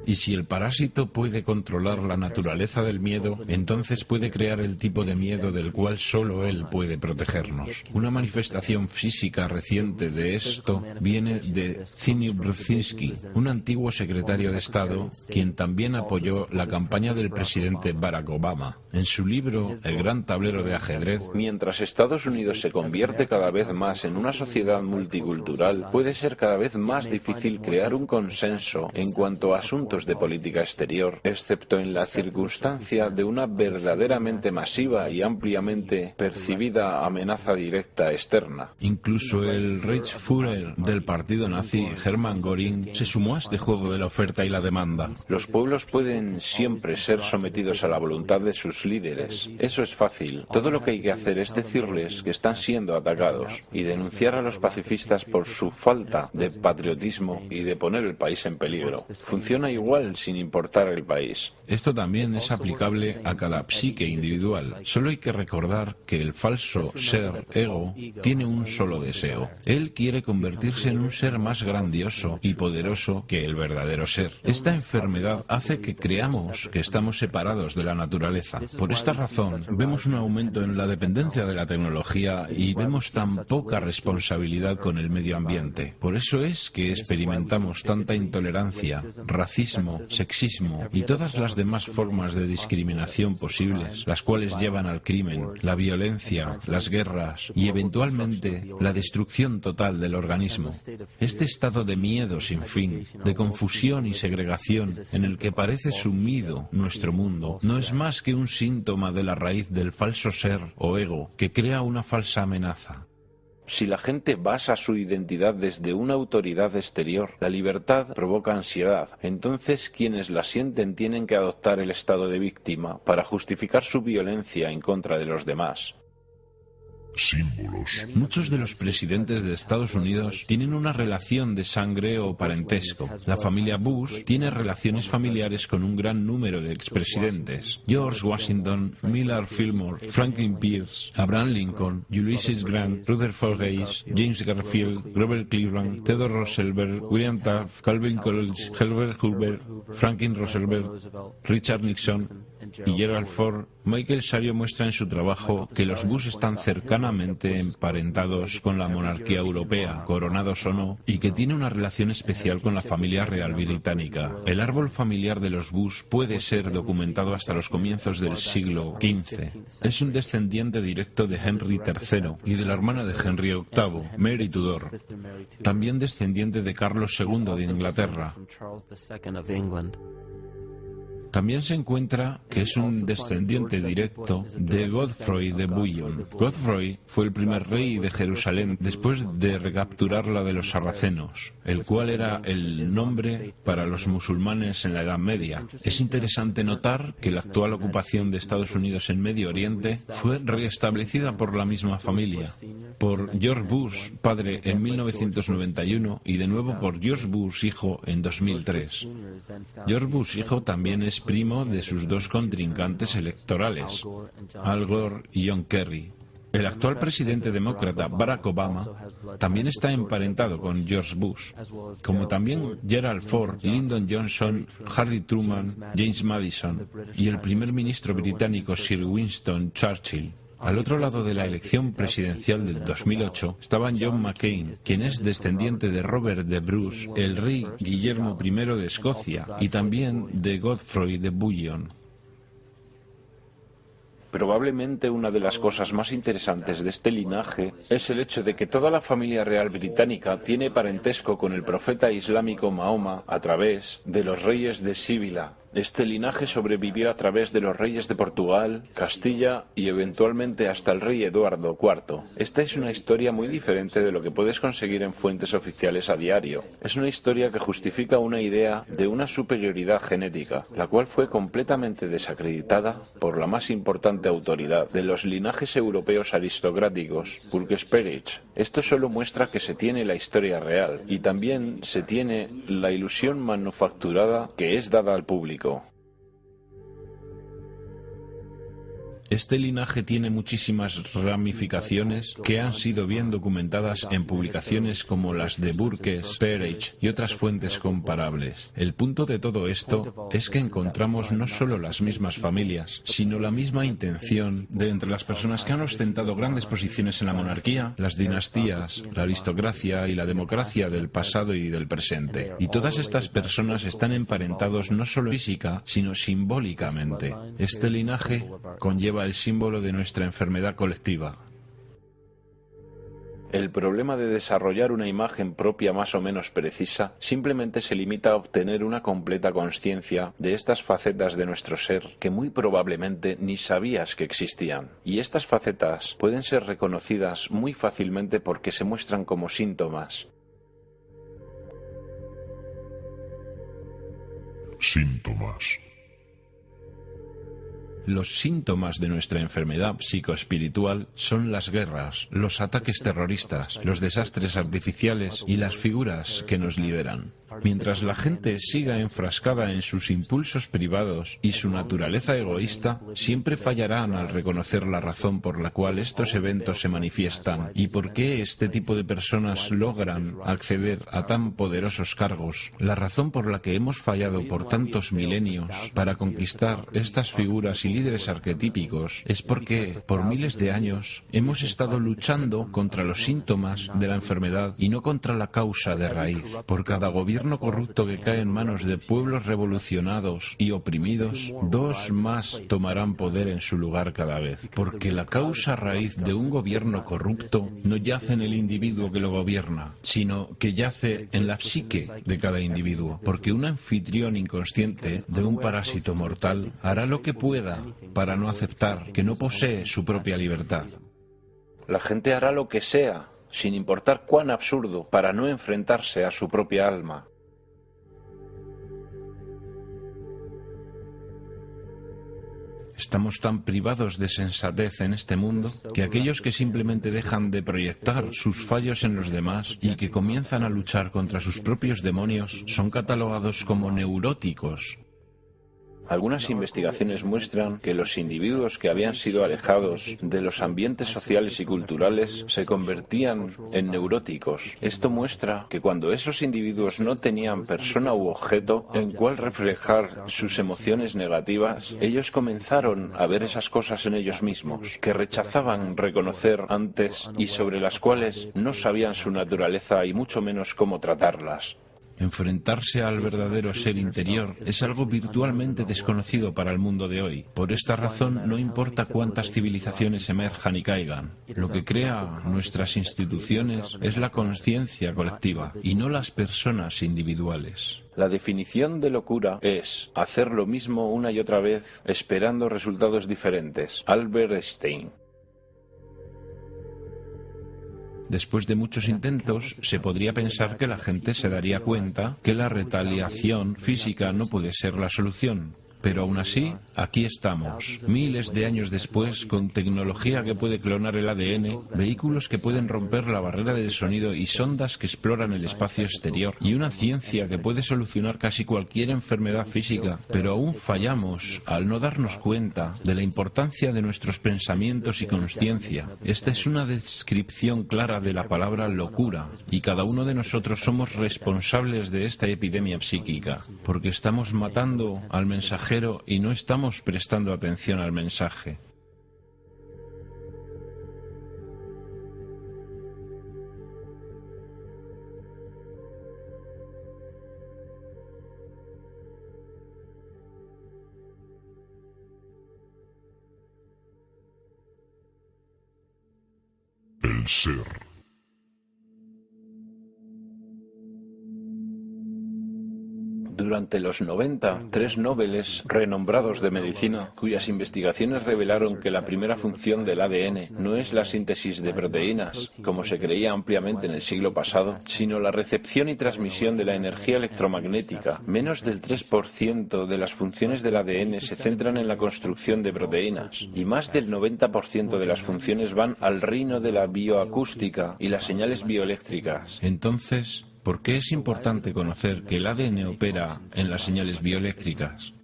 S1: Y si el parásito puede controlar la naturaleza del miedo, entonces puede crear el tipo de miedo del cual solo él puede protegernos. Una manifestación física reciente de esto viene de Zbigniew Brzezinski, un antiguo secretario de Estado, quien también apoyó la campaña del presidente Barack Obama. En su libro El gran tablero de ajedrez,
S3: mientras Estados Unidos se convierte cada vez más en una sociedad multicultural, puede ser cada vez más difícil crear un consenso en cuanto a asuntos de política exterior, excepto en la circunstancia de una verdaderamente masiva y ampliamente percibida amenaza directa externa.
S1: Incluso el Reichsführer del partido nazi, Hermann Göring, se sumó a este juego de la oferta y la demanda.
S3: Los pueblos pueden siempre ser sometidos a la voluntad de sus líderes. Eso es fácil. Todo lo que hay que hacer es decirles que están siendo atacados y denunciar a los pacifistas por su falta de patriotismo y de poner el país en peligro. Funciona igual igual sin importar el país.
S1: Esto también es aplicable a cada psique individual. Solo hay que recordar que el falso ser, ego, tiene un solo deseo. Él quiere convertirse en un ser más grandioso y poderoso que el verdadero ser. Esta enfermedad hace que creamos que estamos separados de la naturaleza. Por esta razón, vemos un aumento en la dependencia de la tecnología y vemos tan poca responsabilidad con el medio ambiente. Por eso es que experimentamos tanta intolerancia, racismo, sexismo y todas las demás formas de discriminación posibles, las cuales llevan al crimen, la violencia, las guerras y eventualmente la destrucción total del organismo. Este estado de miedo sin fin, de confusión y segregación en el que parece sumido nuestro mundo, no es más que un síntoma de la raíz del falso ser o ego que crea una falsa amenaza.
S3: Si la gente basa su identidad desde una autoridad exterior, la libertad provoca ansiedad. Entonces quienes la sienten tienen que adoptar el estado de víctima para justificar su violencia en contra de los demás.
S2: Símbolos.
S1: Muchos de los presidentes de Estados Unidos tienen una relación de sangre o parentesco. La familia Bush tiene relaciones familiares con un gran número de expresidentes. George Washington, Millard Fillmore, Franklin Pierce, Abraham Lincoln, Ulysses Grant, Rutherford Hayes, James Garfield, Grover Cleveland, Theodore Roosevelt, William Taft, Calvin Coolidge, Herbert Hoover, Franklin Roosevelt, Richard Nixon y Gerald Ford. Michael Sario muestra en su trabajo que los Bush están cercanamente emparentados con la monarquía europea, coronados o no, y que tiene una relación especial con la familia real británica. El árbol familiar de los Bush puede ser documentado hasta los comienzos del siglo XV. Es un descendiente directo de Henry III y de la hermana de Henry VIII, Mary Tudor. También descendiente de Carlos II de Inglaterra. También se encuentra que es un descendiente directo de Godfrey de Bouillon. Godfrey fue el primer rey de Jerusalén después de recapturarla de los sarracenos, el cual era el nombre para los musulmanes en la Edad Media. Es interesante notar que la actual ocupación de Estados Unidos en Medio Oriente fue restablecida por la misma familia, por George Bush, padre, en 1991 y de nuevo por George Bush, hijo, en 2003. George Bush, hijo, también es primo de sus dos contrincantes electorales, Al Gore y John Kerry. El actual presidente demócrata, Barack Obama, también está emparentado con George Bush, como también Gerald Ford, Lyndon Johnson, Harry Truman, James Madison y el primer ministro británico Sir Winston Churchill. Al otro lado de la elección presidencial del 2008 estaban John McCain, quien es descendiente de Robert de Bruce, el rey Guillermo I de Escocia, y también de Godfrey de Bouillon.
S3: Probablemente una de las cosas más interesantes de este linaje es el hecho de que toda la familia real británica tiene parentesco con el profeta islámico Mahoma a través de los reyes de Sibila. Este linaje sobrevivió a través de los reyes de Portugal, Castilla y eventualmente hasta el rey Eduardo IV. Esta es una historia muy diferente de lo que puedes conseguir en fuentes oficiales a diario. Es una historia que justifica una idea de una superioridad genética, la cual fue completamente desacreditada por la más importante autoridad de los linajes europeos aristocráticos, Burke-Spearage. Esto solo muestra que se tiene la historia real y también se tiene la ilusión manufacturada que es dada al público.
S1: Este linaje tiene muchísimas ramificaciones que han sido bien documentadas en publicaciones como las de Burke, Spearage y otras fuentes comparables. El punto de todo esto es que encontramos no solo las mismas familias, sino la misma intención de entre las personas que han ostentado grandes posiciones en la monarquía, las dinastías, la aristocracia y la democracia del pasado y del presente. Y todas estas personas están emparentados no solo física, sino simbólicamente. Este linaje conlleva el símbolo de nuestra enfermedad colectiva.
S3: El problema de desarrollar una imagen propia más o menos precisa simplemente se limita a obtener una completa consciencia de estas facetas de nuestro ser que muy probablemente ni sabías que existían. Y estas facetas pueden ser reconocidas muy fácilmente porque se muestran como síntomas.
S2: Síntomas.
S1: Los síntomas de nuestra enfermedad psicoespiritual son las guerras, los ataques terroristas, los desastres artificiales y las figuras que nos liberan. Mientras la gente siga enfrascada en sus impulsos privados y su naturaleza egoísta, siempre fallarán al reconocer la razón por la cual estos eventos se manifiestan y por qué este tipo de personas logran acceder a tan poderosos cargos, la razón por la que hemos fallado por tantos milenios para conquistar estas figuras y líderes arquetípicos es porque por miles de años hemos estado luchando contra los síntomas de la enfermedad y no contra la causa de raíz. Por cada gobierno corrupto que cae en manos de pueblos revolucionados y oprimidos, dos más tomarán poder en su lugar cada vez, porque la causa raíz de un gobierno corrupto no yace en el individuo que lo gobierna, sino que yace en la psique de cada individuo, porque un anfitrión inconsciente de un parásito mortal hará lo que pueda para no aceptar que no posee su propia libertad.
S3: La gente hará lo que sea, sin importar cuán absurdo, para no enfrentarse a su propia alma.
S1: Estamos tan privados de sensatez en este mundo que aquellos que simplemente dejan de proyectar sus fallos en los demás y que comienzan a luchar contra sus propios demonios son catalogados como neuróticos.
S3: Algunas investigaciones muestran que los individuos que habían sido alejados de los ambientes sociales y culturales se convertían en neuróticos. Esto muestra que cuando esos individuos no tenían persona u objeto en cual reflejar sus emociones negativas, ellos comenzaron a ver esas cosas en ellos mismos, que rechazaban reconocer antes y sobre las cuales no sabían su naturaleza y mucho menos cómo tratarlas.
S1: Enfrentarse al verdadero ser interior es algo virtualmente desconocido para el mundo de hoy. Por esta razón, no importa cuántas civilizaciones emerjan y caigan. Lo que crea nuestras instituciones es la conciencia colectiva y no las personas individuales.
S3: La definición de locura es hacer lo mismo una y otra vez esperando resultados diferentes. Albert Einstein.
S1: Después de muchos intentos, se podría pensar que la gente se daría cuenta que la retaliación física no puede ser la solución. Pero aún así, aquí estamos, miles de años después, con tecnología que puede clonar el ADN, vehículos que pueden romper la barrera del sonido y sondas que exploran el espacio exterior, y una ciencia que puede solucionar casi cualquier enfermedad física. Pero aún fallamos al no darnos cuenta de la importancia de nuestros pensamientos y consciencia. Esta es una descripción clara de la palabra locura, y cada uno de nosotros somos responsables de esta epidemia psíquica, porque estamos matando al mensajero y no estamos prestando atención al mensaje.
S2: El ser.
S3: Durante los 90, 3 nobeles renombrados de medicina, cuyas investigaciones revelaron que la primera función del ADN no es la síntesis de proteínas, como se creía ampliamente en el siglo pasado, sino la recepción y transmisión de la energía electromagnética. Menos del 3% de las funciones del ADN se centran en la construcción de proteínas, y más del 90% de las funciones van al reino de la bioacústica y las señales bioeléctricas.
S1: Entonces, ¿por qué es importante conocer que el ADN opera en las señales bioeléctricas?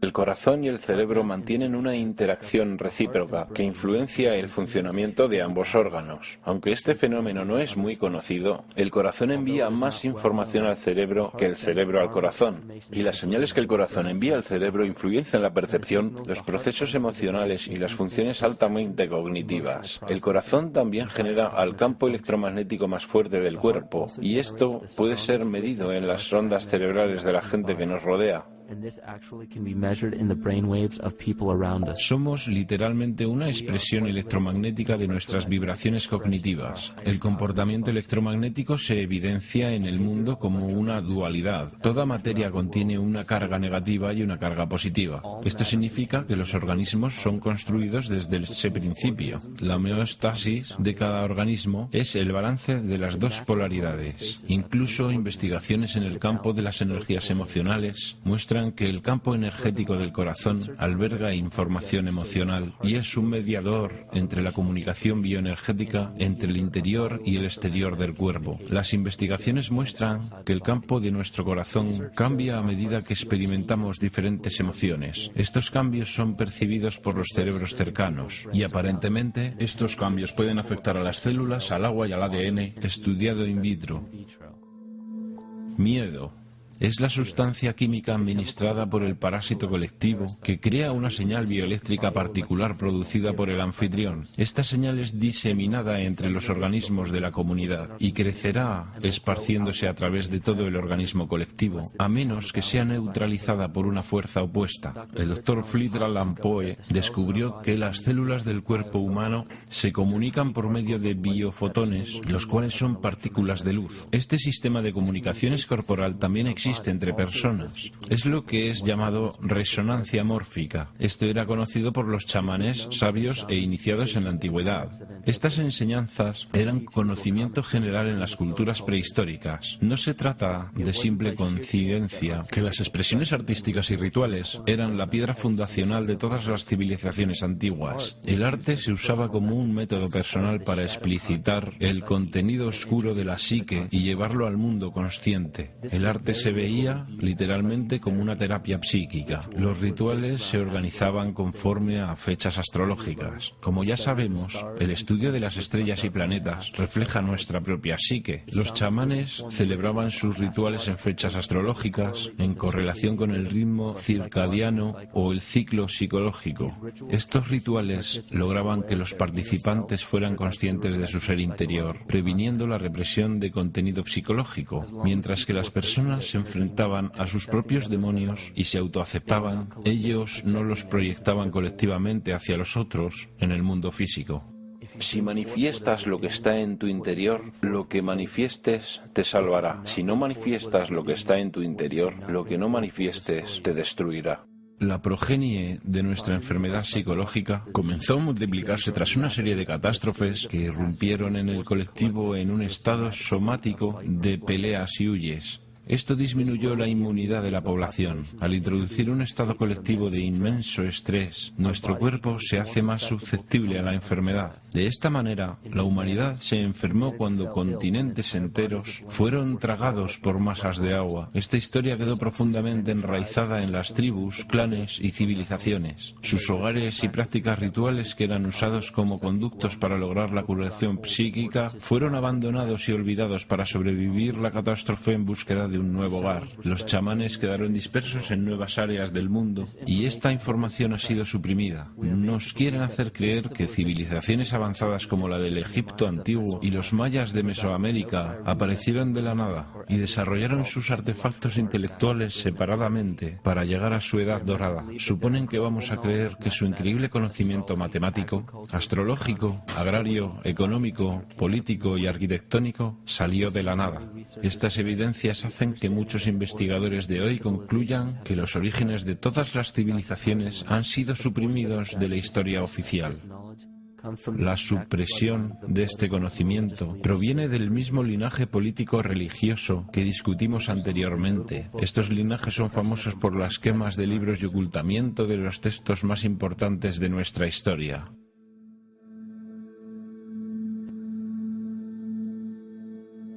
S3: El corazón y el cerebro mantienen una interacción recíproca que influencia el funcionamiento de ambos órganos. Aunque este fenómeno no es muy conocido, el corazón envía más información al cerebro que el cerebro al corazón, y las señales que el corazón envía al cerebro influencian la percepción, los procesos emocionales y las funciones altamente cognitivas. El corazón también genera al campo electromagnético más fuerte del cuerpo, y esto puede ser medido en las ondas cerebrales de la gente que nos rodea.
S1: Somos literalmente una expresión electromagnética de nuestras vibraciones cognitivas. El comportamiento electromagnético se evidencia en el mundo como una dualidad. Toda materia contiene una carga negativa y una carga positiva. Esto significa que los organismos son construidos desde ese principio. La homeostasis de cada organismo es el balance de las dos polaridades. Incluso investigaciones en el campo de las energías emocionales muestran demuestran que el campo energético del corazón alberga información emocional y es un mediador entre la comunicación bioenergética entre el interior y el exterior del cuerpo. Las investigaciones muestran que el campo de nuestro corazón cambia a medida que experimentamos diferentes emociones. Estos cambios son percibidos por los cerebros cercanos y aparentemente estos cambios pueden afectar a las células, al agua y al ADN, estudiado in vitro. Miedo. Es la sustancia química administrada por el parásito colectivo que crea una señal bioeléctrica particular producida por el anfitrión. Esta señal es diseminada entre los organismos de la comunidad y crecerá esparciéndose a través de todo el organismo colectivo, a menos que sea neutralizada por una fuerza opuesta. El Dr. Fritz Alan Poe descubrió que las células del cuerpo humano se comunican por medio de biofotones, los cuales son partículas de luz. Este sistema de comunicaciones corporal también existe entre personas. Es lo que es llamado resonancia mórfica. Esto era conocido por los chamanes sabios e iniciados en la antigüedad. Estas enseñanzas eran conocimiento general en las culturas prehistóricas. No se trata de simple coincidencia que las expresiones artísticas y rituales eran la piedra fundacional de todas las civilizaciones antiguas. El arte se usaba como un método personal para explicitar el contenido oscuro de la psique y llevarlo al mundo consciente. El arte se veía literalmente como una terapia psíquica. Los rituales se organizaban conforme a fechas astrológicas. Como ya sabemos, el estudio de las estrellas y planetas refleja nuestra propia psique. Los chamanes celebraban sus rituales en fechas astrológicas en correlación con el ritmo circadiano o el ciclo psicológico. Estos rituales lograban que los participantes fueran conscientes de su ser interior, previniendo la represión de contenido psicológico, mientras que las personas se enfrentaban a sus propios demonios y se autoaceptaban, ellos no los proyectaban colectivamente hacia los otros en el mundo físico.
S3: Si manifiestas lo que está en tu interior, lo que manifiestes te salvará. Si no manifiestas lo que está en tu interior, lo que no manifiestes te destruirá.
S1: La progenie de nuestra enfermedad psicológica comenzó a multiplicarse tras una serie de catástrofes que irrumpieron en el colectivo en un estado somático de peleas y huyes. Esto disminuyó la inmunidad de la población. Al introducir un estado colectivo de inmenso estrés, nuestro cuerpo se hace más susceptible a la enfermedad. De esta manera, la humanidad se enfermó cuando continentes enteros fueron tragados por masas de agua. Esta historia quedó profundamente enraizada en las tribus, clanes y civilizaciones. Sus hogares y prácticas rituales que eran usados como conductos para lograr la curación psíquica fueron abandonados y olvidados para sobrevivir la catástrofe en búsqueda de un nuevo hogar. Los chamanes quedaron dispersos en nuevas áreas del mundo y esta información ha sido suprimida. Nos quieren hacer creer que civilizaciones avanzadas como la del Egipto antiguo y los mayas de Mesoamérica aparecieron de la nada y desarrollaron sus artefactos intelectuales separadamente para llegar a su edad dorada. Suponen que vamos a creer que su increíble conocimiento matemático, astrológico, agrario, económico, político y arquitectónico salió de la nada. Estas evidencias hacen que muchos investigadores de hoy concluyan que los orígenes de todas las civilizaciones han sido suprimidos de la historia oficial. La supresión de este conocimiento proviene del mismo linaje político-religioso que discutimos anteriormente. Estos linajes son famosos por las quemas de libros y ocultamiento de los textos más importantes de nuestra historia.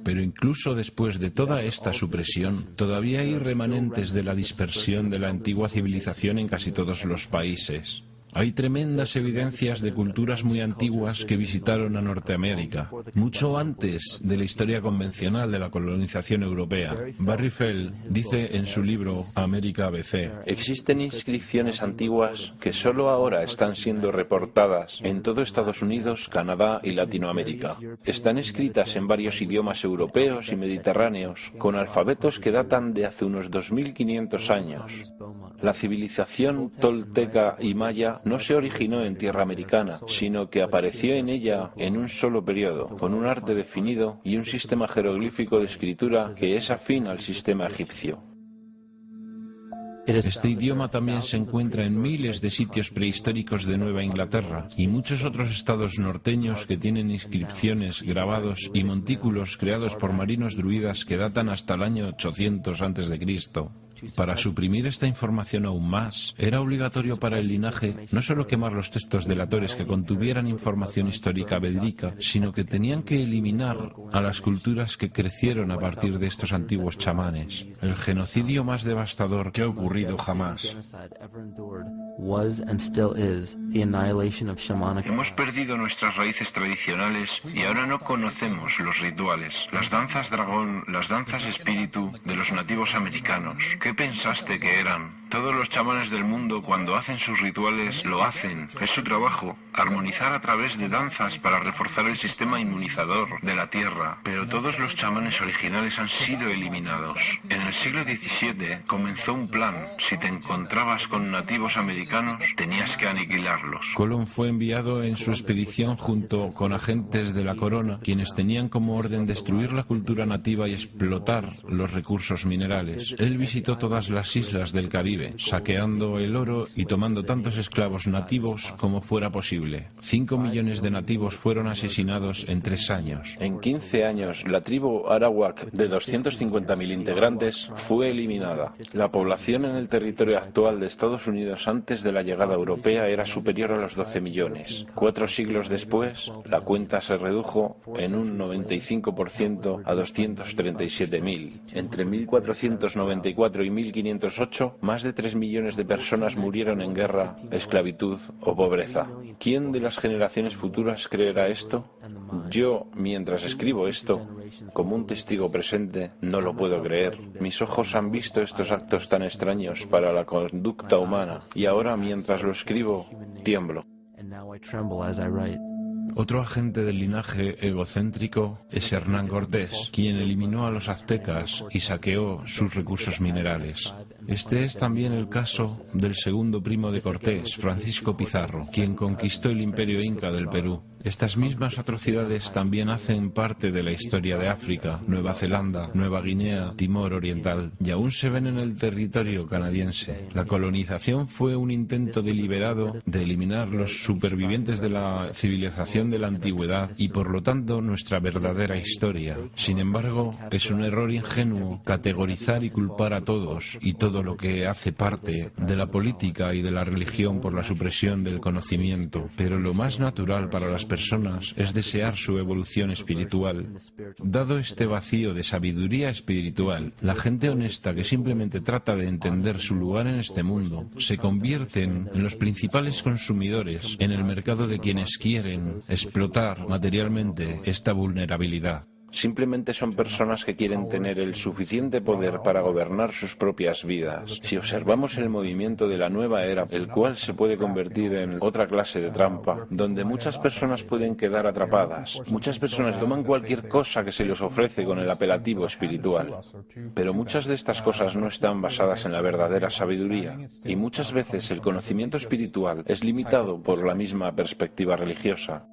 S1: Pero incluso después de toda esta supresión, todavía hay remanentes de la dispersión de la antigua civilización en casi todos los países. Hay tremendas evidencias de culturas muy antiguas que visitaron a Norteamérica, mucho antes de la historia convencional de la colonización europea. Barry Feld dice en su libro América ABC:
S3: existen inscripciones antiguas que solo ahora están siendo reportadas en todo Estados Unidos, Canadá y Latinoamérica. Están escritas en varios idiomas europeos y mediterráneos, con alfabetos que datan de hace unos 2500 años. La civilización tolteca y maya no se originó en tierra americana, sino que apareció en ella en un solo periodo, con un arte definido y un sistema jeroglífico de escritura que es afín al sistema egipcio.
S1: Este idioma también se encuentra en miles de sitios prehistóricos de Nueva Inglaterra y muchos otros estados norteños que tienen inscripciones, grabados y montículos creados por marinos druidas que datan hasta el año 800 a.C. Para suprimir esta información aún más, era obligatorio para el linaje no solo quemar los textos delatores que contuvieran información histórica verídica, sino que tenían que eliminar a las culturas que crecieron a partir de estos antiguos chamanes. El genocidio más devastador que ha ocurrido jamás.
S4: Hemos perdido nuestras raíces tradicionales y ahora no conocemos los rituales, las danzas dragón, las danzas espíritu de los nativos americanos. ¿Qué pensaste que eran? Todos los chamanes del mundo, cuando hacen sus rituales, lo hacen. Es su trabajo, armonizar a través de danzas para reforzar el sistema inmunizador de la Tierra. Pero todos los chamanes originales han sido eliminados. En el siglo XVII comenzó un plan. Si te encontrabas con nativos americanos, tenías que aniquilarlos.
S1: Colón fue enviado en su expedición junto con agentes de la corona, quienes tenían como orden destruir la cultura nativa y explotar los recursos minerales. Él visitó todas las islas del Caribe, saqueando el oro y tomando tantos esclavos nativos como fuera posible. 5 millones de nativos fueron asesinados en 3 años.
S3: En 15 años, la tribu arawak, de 250.000 integrantes, fue eliminada. La población en el territorio actual de Estados Unidos antes de la llegada europea era superior a los 12 millones. 4 siglos después, la cuenta se redujo en un 95% a 237.000. Entre 1494 y 1508, más de 3 millones de personas murieron en guerra, esclavitud o pobreza. ¿Quién de las generaciones futuras creerá esto? Yo, mientras escribo esto, como un testigo presente, no lo puedo creer. Mis ojos han visto estos actos tan extraños para la conducta humana, y ahora, mientras lo escribo, tiemblo.
S1: Otro agente del linaje egocéntrico es Hernán Cortés, quien eliminó a los aztecas y saqueó sus recursos minerales. Este es también el caso del segundo primo de Cortés, Francisco Pizarro, quien conquistó el imperio inca del Perú. Estas mismas atrocidades también hacen parte de la historia de África, Nueva Zelanda, Nueva Guinea, Timor Oriental, y aún se ven en el territorio canadiense. La colonización fue un intento deliberado de eliminar los supervivientes de la civilización de la antigüedad y por lo tanto nuestra verdadera historia. Sin embargo, es un error ingenuo categorizar y culpar a todos y todo lo que hace parte de la política y de la religión por la supresión del conocimiento. Pero lo más natural para las personas es desear su evolución espiritual. Dado este vacío de sabiduría espiritual, la gente honesta que simplemente trata de entender su lugar en este mundo se convierten en los principales consumidores en el mercado de quienes quieren explotar materialmente esta vulnerabilidad.
S3: Simplemente son personas que quieren tener el suficiente poder para gobernar sus propias vidas. Si observamos el movimiento de la nueva era, el cual se puede convertir en otra clase de trampa, donde muchas personas pueden quedar atrapadas. Muchas personas toman cualquier cosa que se les ofrece con el apelativo espiritual. Pero muchas de estas cosas no están basadas en la verdadera sabiduría. Y muchas veces el conocimiento espiritual es limitado por la misma perspectiva religiosa.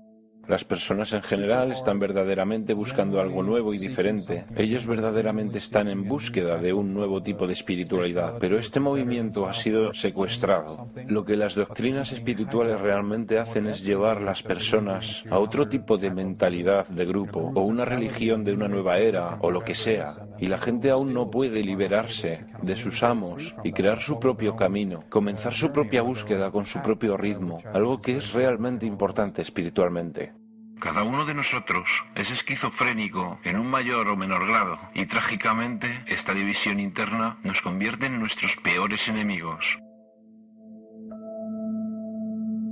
S3: Las personas en general están verdaderamente buscando algo nuevo y diferente. Ellos verdaderamente están en búsqueda de un nuevo tipo de espiritualidad, pero este movimiento ha sido secuestrado. Lo que las doctrinas espirituales realmente hacen es llevar a las personas a otro tipo de mentalidad de grupo, o una religión de una nueva era, o lo que sea. Y la gente aún no puede liberarse de sus amos y crear su propio camino, comenzar su propia búsqueda con su propio ritmo, algo que es realmente importante espiritualmente.
S4: Cada uno de nosotros es esquizofrénico en un mayor o menor grado y trágicamente esta división interna nos convierte en nuestros peores enemigos.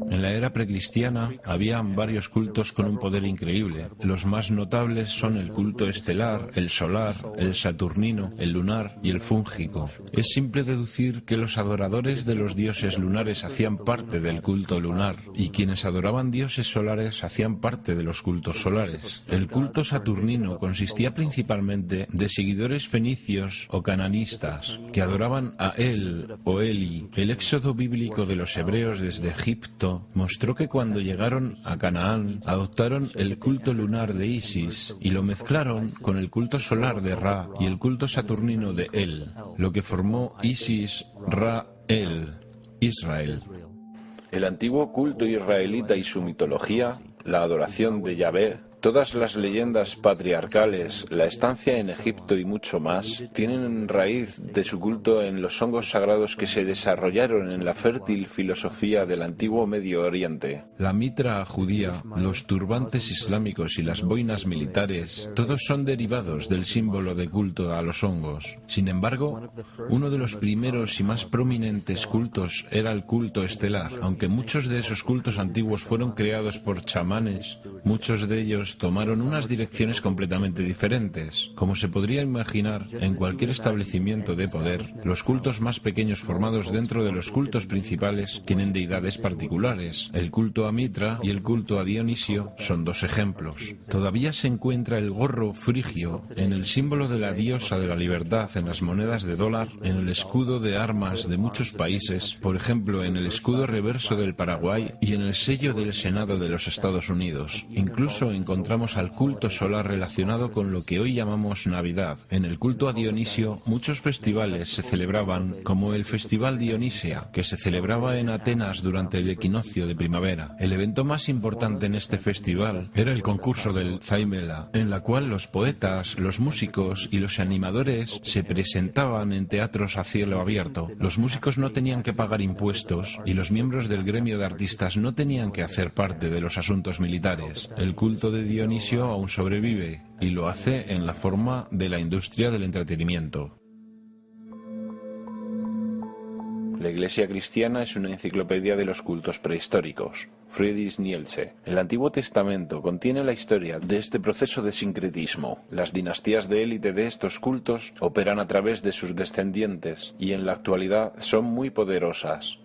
S1: En la era precristiana habían varios cultos con un poder increíble. Los más notables son el culto estelar, el solar, el saturnino, el lunar y el fúngico. Es simple deducir que los adoradores de los dioses lunares hacían parte del culto lunar y quienes adoraban dioses solares hacían parte de los cultos solares. El culto saturnino consistía principalmente de seguidores fenicios o cananistas que adoraban a El o Eli. El éxodo bíblico de los hebreos desde Egipto mostró que cuando llegaron a Canaán adoptaron el culto lunar de Isis y lo mezclaron con el culto solar de Ra y el culto saturnino de El, lo que formó Isis, Ra, El, Israel.
S3: El antiguo culto israelita y su mitología, la adoración de Yahvé, Todas las leyendas patriarcales, la estancia en Egipto y mucho más, tienen raíz de su culto en los hongos sagrados que se desarrollaron en la fértil filosofía del antiguo Medio Oriente.
S1: La mitra judía, los turbantes islámicos y las boinas militares, todos son derivados del símbolo de culto a los hongos. Sin embargo, uno de los primeros y más prominentes cultos era el culto estelar. Aunque muchos de esos cultos antiguos fueron creados por chamanes, muchos de ellos tomaron unas direcciones completamente diferentes. Como se podría imaginar, en cualquier establecimiento de poder, los cultos más pequeños formados dentro de los cultos principales tienen deidades particulares. El culto a Mitra y el culto a Dionisio son dos ejemplos. Todavía se encuentra el gorro frigio en el símbolo de la diosa de la libertad en las monedas de dólar, en el escudo de armas de muchos países, por ejemplo en el escudo reverso del Paraguay y en el sello del Senado de los Estados Unidos. Incluso encontramos al culto solar relacionado con lo que hoy llamamos Navidad. En el culto a Dionisio, muchos festivales se celebraban, como el Festival Dionisia, que se celebraba en Atenas durante el equinoccio de primavera. El evento más importante en este festival era el concurso del Zaimela, en la cual los poetas, los músicos y los animadores se presentaban en teatros a cielo abierto. Los músicos no tenían que pagar impuestos y los miembros del gremio de artistas no tenían que hacer parte de los asuntos militares. El culto de Dionisio aún sobrevive y lo hace en la forma de la industria del entretenimiento.
S3: La Iglesia cristiana es una enciclopedia de los cultos prehistóricos. Friedrich Nietzsche. El Antiguo Testamento contiene la historia de este proceso de sincretismo. Las dinastías de élite de estos cultos operan a través de sus descendientes y en la actualidad son muy poderosas.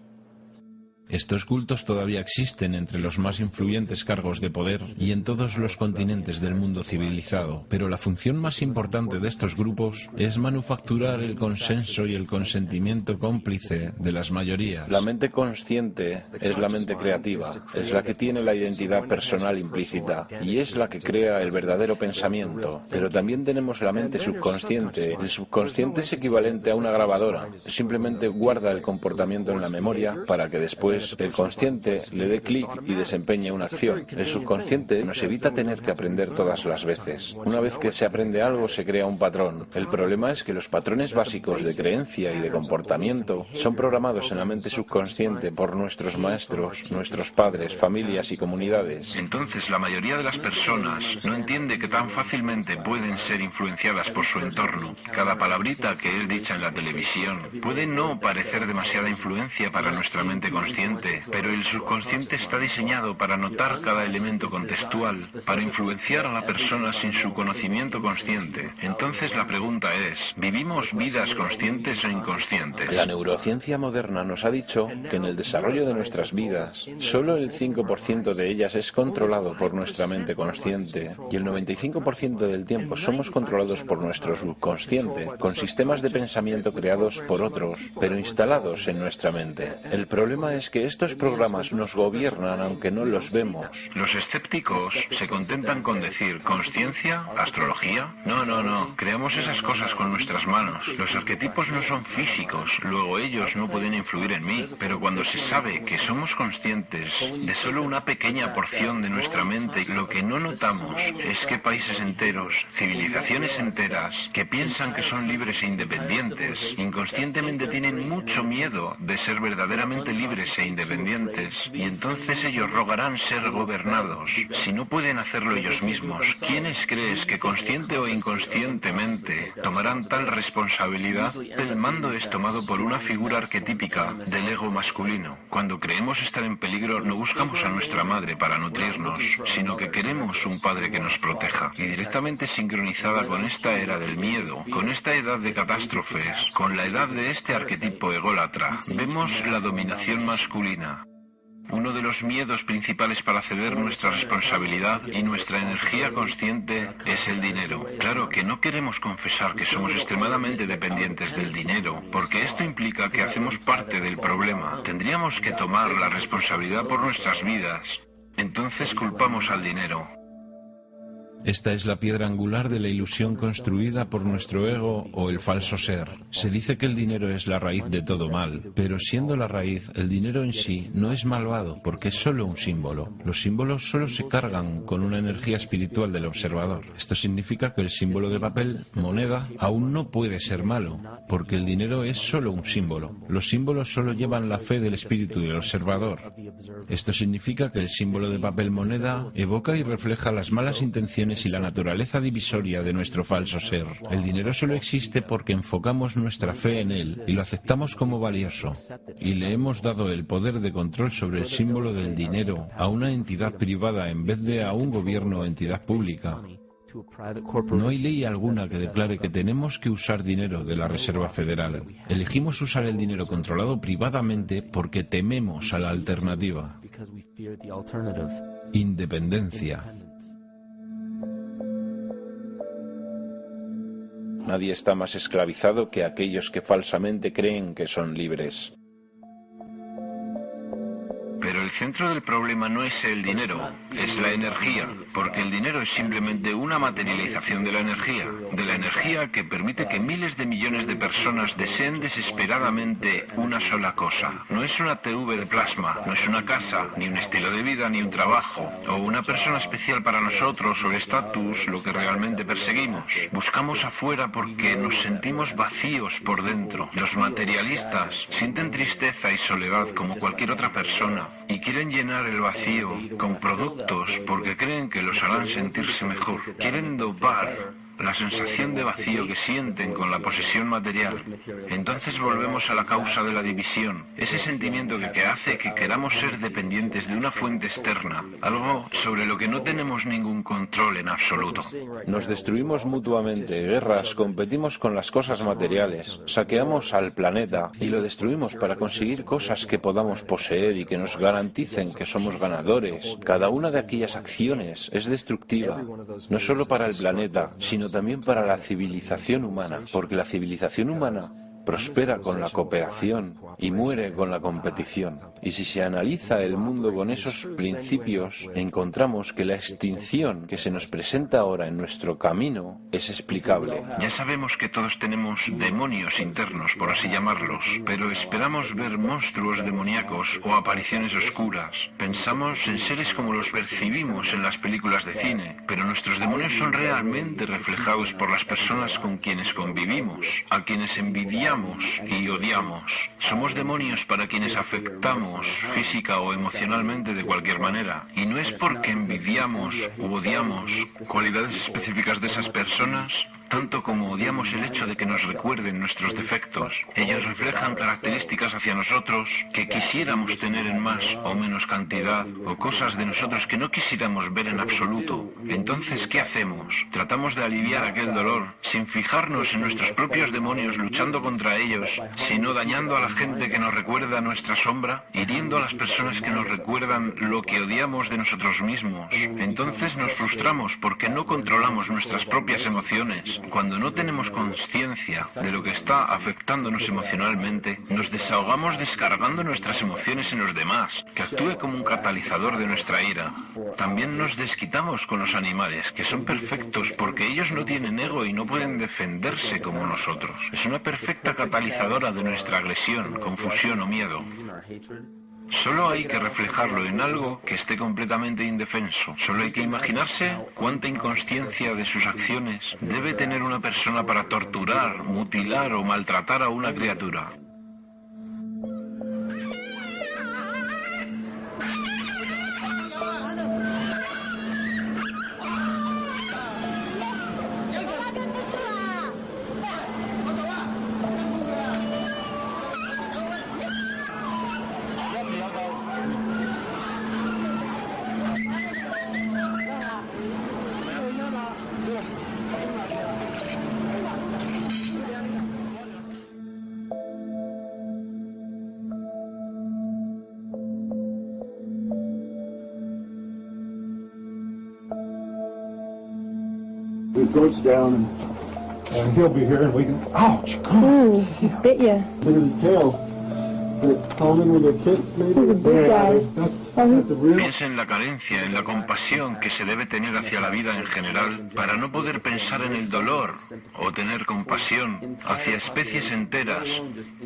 S1: Estos cultos todavía existen entre los más influyentes cargos de poder y en todos los continentes del mundo civilizado, pero la función más importante de estos grupos es manufacturar el consenso y el consentimiento cómplice de las mayorías.
S3: La mente consciente es la mente creativa, es la que tiene la identidad personal implícita y es la que crea el verdadero pensamiento. Pero también tenemos la mente subconsciente. El subconsciente es equivalente a una grabadora, simplemente guarda el comportamiento en la memoria para que después el consciente le dé clic y desempeñe una acción. El subconsciente nos evita tener que aprender todas las veces. Una vez que se aprende algo, se crea un patrón. El problema es que los patrones básicos de creencia y de comportamiento son programados en la mente subconsciente por nuestros maestros, nuestros padres, familias y comunidades.
S4: Entonces, la mayoría de las personas no entiende que tan fácilmente pueden ser influenciadas por su entorno. Cada palabrita que es dicha en la televisión puede no parecer demasiada influencia para nuestra mente consciente, pero el subconsciente está diseñado para notar cada elemento contextual, para influenciar a la persona sin su conocimiento consciente. Entonces la pregunta es, ¿vivimos vidas conscientes o inconscientes?
S3: La neurociencia moderna nos ha dicho que en el desarrollo de nuestras vidas, solo el 5% de ellas es controlado por nuestra mente consciente y el 95% del tiempo somos controlados por nuestro subconsciente, con sistemas de pensamiento creados por otros, pero instalados en nuestra mente. El problema es que estos programas nos gobiernan aunque no los vemos.
S4: Los escépticos se contentan con decir ¿conciencia? ¿Astrología? No. Creamos esas cosas con nuestras manos. Los arquetipos no son físicos, luego ellos no pueden influir en mí. Pero cuando se sabe que somos conscientes de solo una pequeña porción de nuestra mente, lo que no notamos es que países enteros, civilizaciones enteras, que piensan que son libres e independientes, inconscientemente tienen mucho miedo de ser verdaderamente libres e independientes, y entonces ellos rogarán ser gobernados. Si no pueden hacerlo ellos mismos, ¿quiénes crees que consciente o inconscientemente tomarán tal responsabilidad? El mando es tomado por una figura arquetípica del ego masculino. Cuando creemos estar en peligro, no buscamos a nuestra madre para nutrirnos, sino que queremos un padre que nos proteja. Y directamente sincronizada con esta era del miedo, con esta edad de catástrofes, con la edad de este arquetipo ególatra, vemos la dominación masculina. Uno de los miedos principales para ceder nuestra responsabilidad y nuestra energía consciente es el dinero. Claro que no queremos confesar que somos extremadamente dependientes del dinero, porque esto implica que hacemos parte del problema. Tendríamos que tomar la responsabilidad por nuestras vidas. Entonces culpamos al dinero.
S1: Esta es la piedra angular de la ilusión construida por nuestro ego o el falso ser. Se dice que el dinero es la raíz de todo mal, pero siendo la raíz, el dinero en sí no es malvado porque es solo un símbolo. Los símbolos solo se cargan con una energía espiritual del observador. Esto significa que el símbolo de papel, moneda, aún no puede ser malo, porque el dinero es solo un símbolo. Los símbolos solo llevan la fe del espíritu del observador. Esto significa que el símbolo de papel moneda evoca y refleja las malas intenciones y la naturaleza divisoria de nuestro falso ser. El dinero solo existe porque enfocamos nuestra fe en él y lo aceptamos como valioso. Y le hemos dado el poder de control sobre el símbolo del dinero a una entidad privada en vez de a un gobierno o entidad pública. No hay ley alguna que declare que tenemos que usar dinero de la Reserva Federal. Elegimos usar el dinero controlado privadamente porque tememos a la alternativa. Independencia.
S3: Nadie está más esclavizado que aquellos que falsamente creen que son libres.
S4: Pero el centro del problema no es el dinero, es la energía, porque el dinero es simplemente una materialización de la energía que permite que miles de millones de personas deseen desesperadamente una sola cosa. No es una TV de plasma, no es una casa, ni un estilo de vida, ni un trabajo, o una persona especial para nosotros, o el estatus, lo que realmente perseguimos. Buscamos afuera porque nos sentimos vacíos por dentro. Los materialistas sienten tristeza y soledad como cualquier otra persona, y quieren llenar el vacío con productos porque creen que los harán sentirse mejor. Quieren dopar la sensación de vacío que sienten con la posesión material. Entonces volvemos a la causa de la división, ese sentimiento que hace que queramos ser dependientes de una fuente externa, algo sobre lo que no tenemos ningún control en absoluto.
S3: Nos destruimos mutuamente, guerras, competimos con las cosas materiales, saqueamos al planeta y lo destruimos para conseguir cosas que podamos poseer y que nos garanticen que somos ganadores. Cada una de aquellas acciones es destructiva, no solo para el planeta, sino también para la civilización humana, porque la civilización humana prospera con la cooperación y muere con la competición. Y si se analiza el mundo con esos principios, encontramos que la extinción que se nos presenta ahora en nuestro camino es explicable.
S4: Ya sabemos que todos tenemos demonios internos, por así llamarlos, pero esperamos ver monstruos demoníacos o apariciones oscuras. Pensamos en seres como los percibimos en las películas de cine, pero nuestros demonios son realmente reflejados por las personas con quienes convivimos, a quienes envidiamos y odiamos. Somos demonios para quienes afectamos física o emocionalmente de cualquier manera. Y no es porque envidiamos u odiamos cualidades específicas de esas personas, tanto como odiamos el hecho de que nos recuerden nuestros defectos. Ellos reflejan características hacia nosotros que quisiéramos tener en más o menos cantidad, o cosas de nosotros que no quisiéramos ver en absoluto. Entonces, ¿qué hacemos? Tratamos de aliviar aquel dolor sin fijarnos en nuestros propios demonios luchando contra ellos, sino dañando a la gente que nos recuerda nuestra sombra, hiriendo a las personas que nos recuerdan lo que odiamos de nosotros mismos. Entonces nos frustramos porque no controlamos nuestras propias emociones. Cuando no tenemos conciencia de lo que está afectándonos emocionalmente, nos desahogamos descargando nuestras emociones en los demás, que actúe como un catalizador de nuestra ira. También nos desquitamos con los animales, que son perfectos porque ellos no tienen ego y no pueden defenderse como nosotros. Es una perfecta catalizadora de nuestra agresión, confusión o miedo. Solo hay que reflejarlo en algo que esté completamente indefenso. Solo hay que imaginarse cuánta inconsciencia de sus acciones debe tener una persona para torturar, mutilar o maltratar a una criatura.
S5: His goat's down, and he'll be here, and we can. Ouch!
S6: Ooh, he bit you.
S5: Look at his tail. Is it common with the kids, maybe?
S6: He's a big guy.
S5: That's
S4: Piense en la carencia, en la compasión que se debe tener hacia la vida en general para no poder pensar en el dolor o tener compasión hacia especies enteras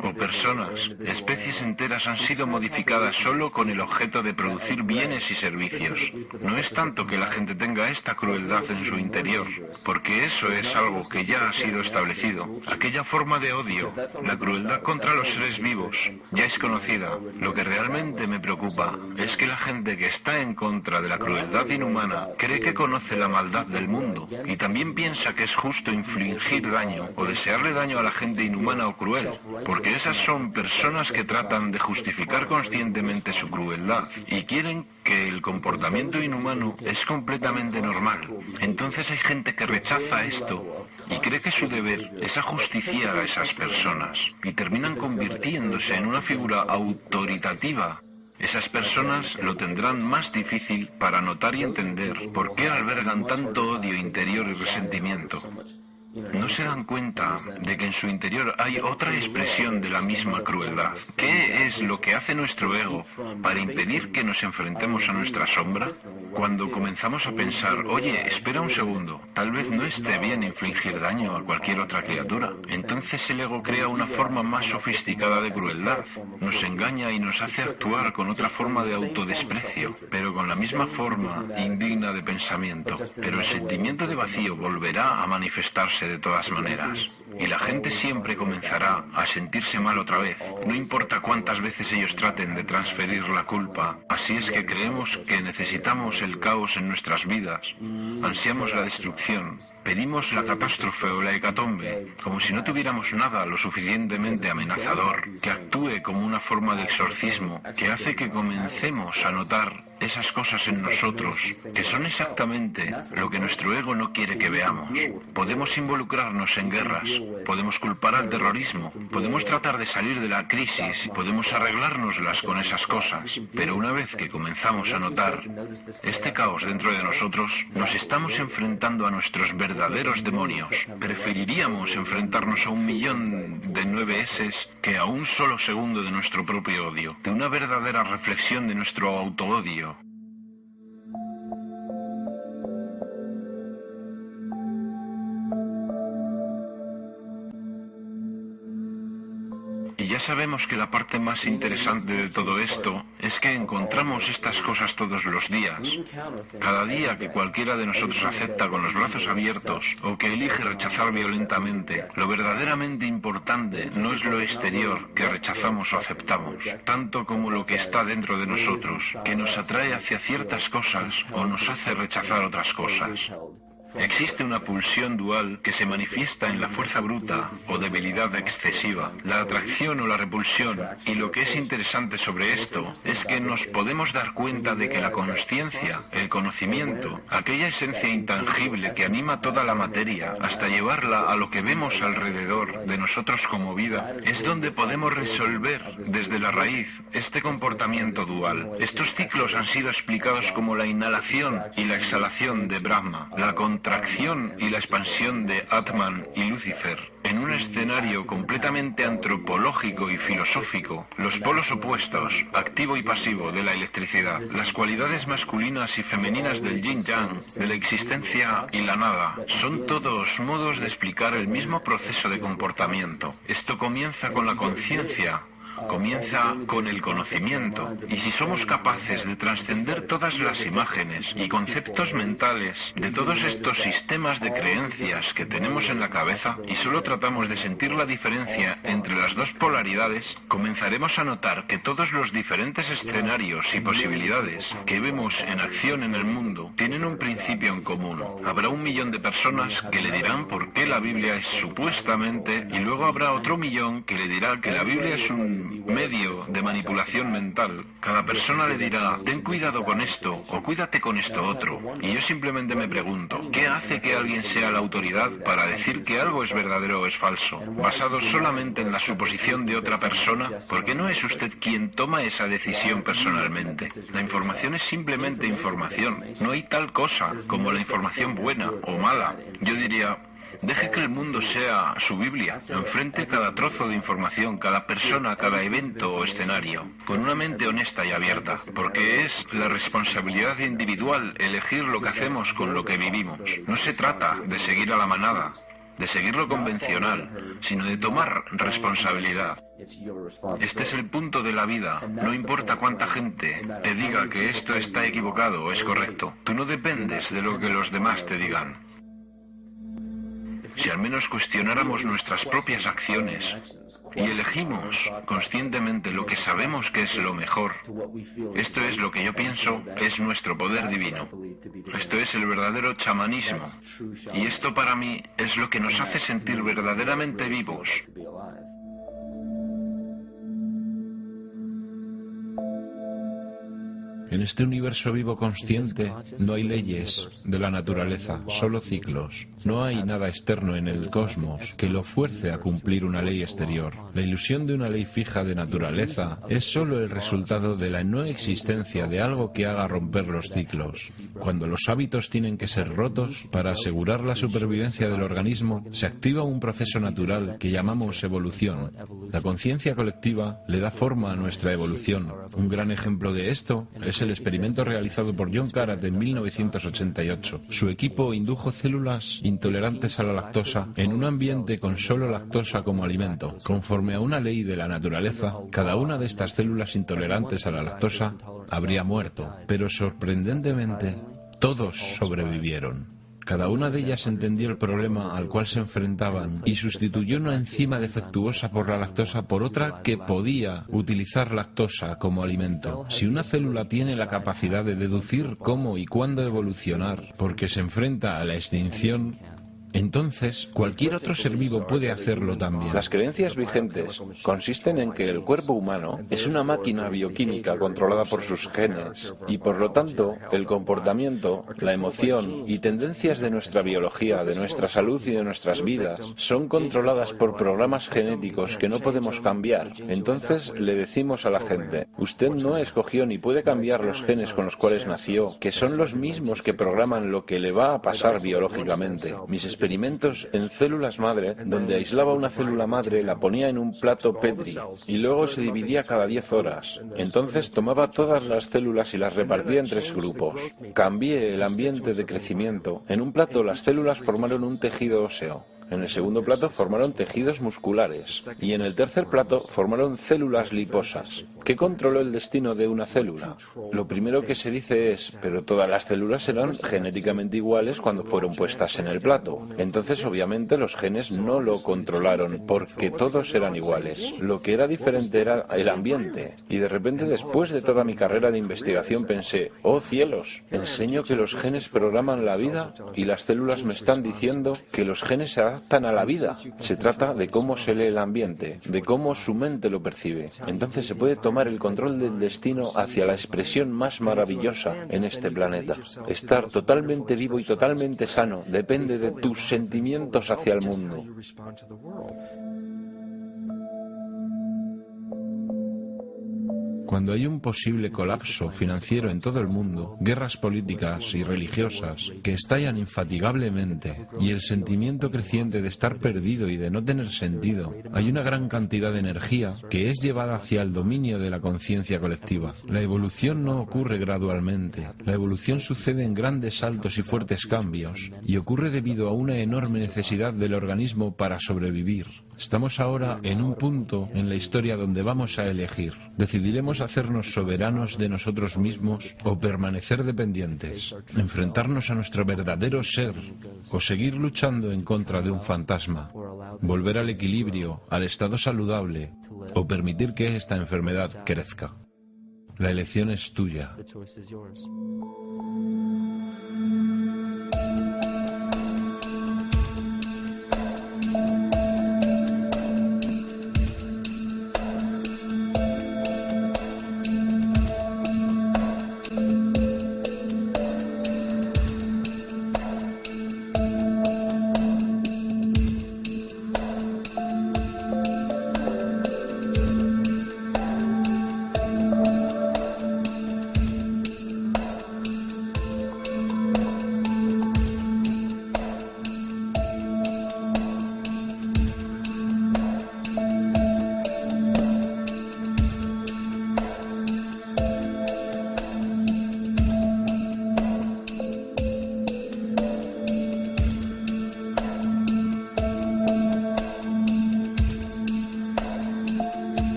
S4: o personas. Especies enteras han sido modificadas solo con el objeto de producir bienes y servicios. No es tanto que la gente tenga esta crueldad en su interior, porque eso es algo que ya ha sido establecido. Aquella forma de odio, la crueldad contra los seres vivos, ya es conocida. Lo que realmente me preocupa es que la gente que está en contra de la crueldad inhumana cree que conoce la maldad del mundo y también piensa que es justo infligir daño o desearle daño a la gente inhumana o cruel, porque esas son personas que tratan de justificar conscientemente su crueldad y quieren que el comportamiento inhumano es completamente normal. Entonces hay gente que rechaza esto y cree que su deber es ajusticiar a esas personas y terminan convirtiéndose en una figura autoritativa. Esas personas lo tendrán más difícil para notar y entender por qué albergan tanto odio interior y resentimiento. No se dan cuenta de que en su interior hay otra expresión de la misma crueldad. ¿Qué es lo que hace nuestro ego para impedir que nos enfrentemos a nuestra sombra? Cuando comenzamos a pensar, oye, espera un segundo, tal vez no esté bien infligir daño a cualquier otra criatura. Entonces el ego crea una forma más sofisticada de crueldad. Nos engaña y nos hace actuar con otra forma de autodesprecio, pero con la misma forma indigna de pensamiento. Pero el sentimiento de vacío volverá a manifestarse de todas maneras, y la gente siempre comenzará a sentirse mal otra vez, no importa cuántas veces ellos traten de transferir la culpa. Así es que creemos que necesitamos el caos en nuestras vidas, ansiamos la destrucción, pedimos la catástrofe o la hecatombe, como si no tuviéramos nada lo suficientemente amenazador, que actúe como una forma de exorcismo, que hace que comencemos a notar esas cosas en nosotros, que son exactamente lo que nuestro ego no quiere que veamos. Podemos involucrarnos en guerras, podemos culpar al terrorismo, podemos tratar de salir de la crisis, podemos arreglárnoslas con esas cosas, pero una vez que comenzamos a notar este caos dentro de nosotros, nos estamos enfrentando a nuestros verdaderos demonios. Preferiríamos enfrentarnos a 1.000.000 de 9S que a un solo segundo de nuestro propio odio, de una verdadera reflexión de nuestro autoodio. Y ya sabemos que la parte más interesante de todo esto es que encontramos estas cosas todos los días. Cada día que cualquiera de nosotros acepta con los brazos abiertos o que elige rechazar violentamente, lo verdaderamente importante no es lo exterior que rechazamos o aceptamos, tanto como lo que está dentro de nosotros, que nos atrae hacia ciertas cosas o nos hace rechazar otras cosas. Existe una pulsión dual que se manifiesta en la fuerza bruta o debilidad excesiva, la atracción o la repulsión, y lo que es interesante sobre esto es que nos podemos dar cuenta de que la consciencia, el conocimiento, aquella esencia intangible que anima toda la materia hasta llevarla a lo que vemos alrededor de nosotros como vida, es donde podemos resolver desde la raíz este comportamiento dual. Estos ciclos han sido explicados como la inhalación y la exhalación de Brahma, la contracción y la expansión de Atman y Lucifer. En un escenario completamente antropológico y filosófico, los polos opuestos, activo y pasivo, de la electricidad, las cualidades masculinas y femeninas del yin-yang, de la existencia y la nada, son todos modos de explicar el mismo proceso de comportamiento. Esto comienza con la conciencia, comienza con el conocimiento, y si somos capaces de trascender todas las imágenes y conceptos mentales de todos estos sistemas de creencias que tenemos en la cabeza y solo tratamos de sentir la diferencia entre las dos polaridades, comenzaremos a notar que todos los diferentes escenarios y posibilidades que vemos en acción en el mundo tienen un principio en común. Habrá 1.000.000 de personas que le dirán por qué la Biblia es supuestamente, y luego habrá otro 1.000.000 que le dirá que la Biblia es un medio de manipulación mental. Cada persona le dirá, ten cuidado con esto o cuídate con esto otro. Y yo simplemente me pregunto, ¿qué hace que alguien sea la autoridad para decir que algo es verdadero o es falso? ¿Basado solamente en la suposición de otra persona? Porque no es usted quien toma esa decisión personalmente. La información es simplemente información. No hay tal cosa como la información buena o mala. Yo diría, Deje que el mundo sea su Biblia. Enfrente cada trozo de información, cada persona, cada evento o escenario, con una mente honesta y abierta, porque es la responsabilidad individual elegir lo que hacemos con lo que vivimos. No se trata de seguir a la manada, de seguir lo convencional, sino de tomar responsabilidad. Este es el punto de la vida. No importa cuánta gente te diga que esto está equivocado o es correcto. Tú no dependes de lo que los demás te digan. Si al menos cuestionáramos nuestras propias acciones y elegimos conscientemente lo que sabemos que es lo mejor, esto es lo que yo pienso es nuestro poder divino. Esto es el verdadero chamanismo. Y esto para mí es lo que nos hace sentir verdaderamente vivos.
S1: En este universo vivo consciente no hay leyes de la naturaleza, solo ciclos. No hay nada externo en el cosmos que lo fuerce a cumplir una ley exterior. La ilusión de una ley fija de naturaleza es solo el resultado de la no existencia de algo que haga romper los ciclos. Cuando los hábitos tienen que ser rotos para asegurar la supervivencia del organismo, se activa un proceso natural que llamamos evolución. La conciencia colectiva le da forma a nuestra evolución. Un gran ejemplo de esto es el experimento realizado por John Karat en 1988. Su equipo indujo células intolerantes a la lactosa en un ambiente con solo lactosa como alimento. Conforme a una ley de la naturaleza, cada una de estas células intolerantes a la lactosa habría muerto, pero sorprendentemente, todos sobrevivieron. Cada una de ellas entendió el problema al cual se enfrentaban y sustituyó una enzima defectuosa por la lactosa por otra que podía utilizar lactosa como alimento. Si una célula tiene la capacidad de deducir cómo y cuándo evolucionar porque se enfrenta a la extinción, entonces cualquier otro ser vivo puede hacerlo también.
S3: Las creencias vigentes consisten en que el cuerpo humano es una máquina bioquímica controlada por sus genes y por lo tanto el comportamiento, la emoción y tendencias de nuestra biología, de nuestra salud y de nuestras vidas son controladas por programas genéticos que no podemos cambiar. Entonces le decimos a la gente, usted no escogió ni puede cambiar los genes con los cuales nació, que son los mismos que programan lo que le va a pasar biológicamente. Mis experimentos en células madre, donde aislaba una célula madre, la ponía en un plato Petri y luego se dividía cada 10 horas. Entonces tomaba todas las células y las repartía en 3 grupos. Cambié el ambiente de crecimiento. En un plato las células formaron un tejido óseo. En el segundo plato formaron tejidos musculares y en el tercer plato formaron células liposas. ¿Qué controló el destino de una célula? Lo primero que se dice es, pero todas las células eran genéticamente iguales cuando fueron puestas en el plato. Entonces, obviamente, los genes no lo controlaron porque todos eran iguales. Lo que era diferente era el ambiente. Y de repente, después de toda mi carrera de investigación, pensé, ¡oh cielos! Enseño que los genes programan la vida y las células me están diciendo que los genes se adaptan a la vida. Se trata de cómo se lee el ambiente, de cómo su mente lo percibe. Entonces se puede tomar el control del destino hacia la expresión más maravillosa en este planeta. Estar totalmente vivo y totalmente sano depende de tus sentimientos hacia el mundo.
S1: Cuando hay un posible colapso financiero en todo el mundo, guerras políticas y religiosas que estallan infatigablemente y el sentimiento creciente de estar perdido y de no tener sentido, hay una gran cantidad de energía que es llevada hacia el dominio de la conciencia colectiva. La evolución no ocurre gradualmente. La evolución sucede en grandes saltos y fuertes cambios y ocurre debido a una enorme necesidad del organismo para sobrevivir. Estamos ahora en un punto en la historia donde vamos a elegir. Decidiremos hacernos soberanos de nosotros mismos o permanecer dependientes, enfrentarnos a nuestro verdadero ser o seguir luchando en contra de un fantasma, volver al equilibrio, al estado saludable o permitir que esta enfermedad crezca. La elección es tuya.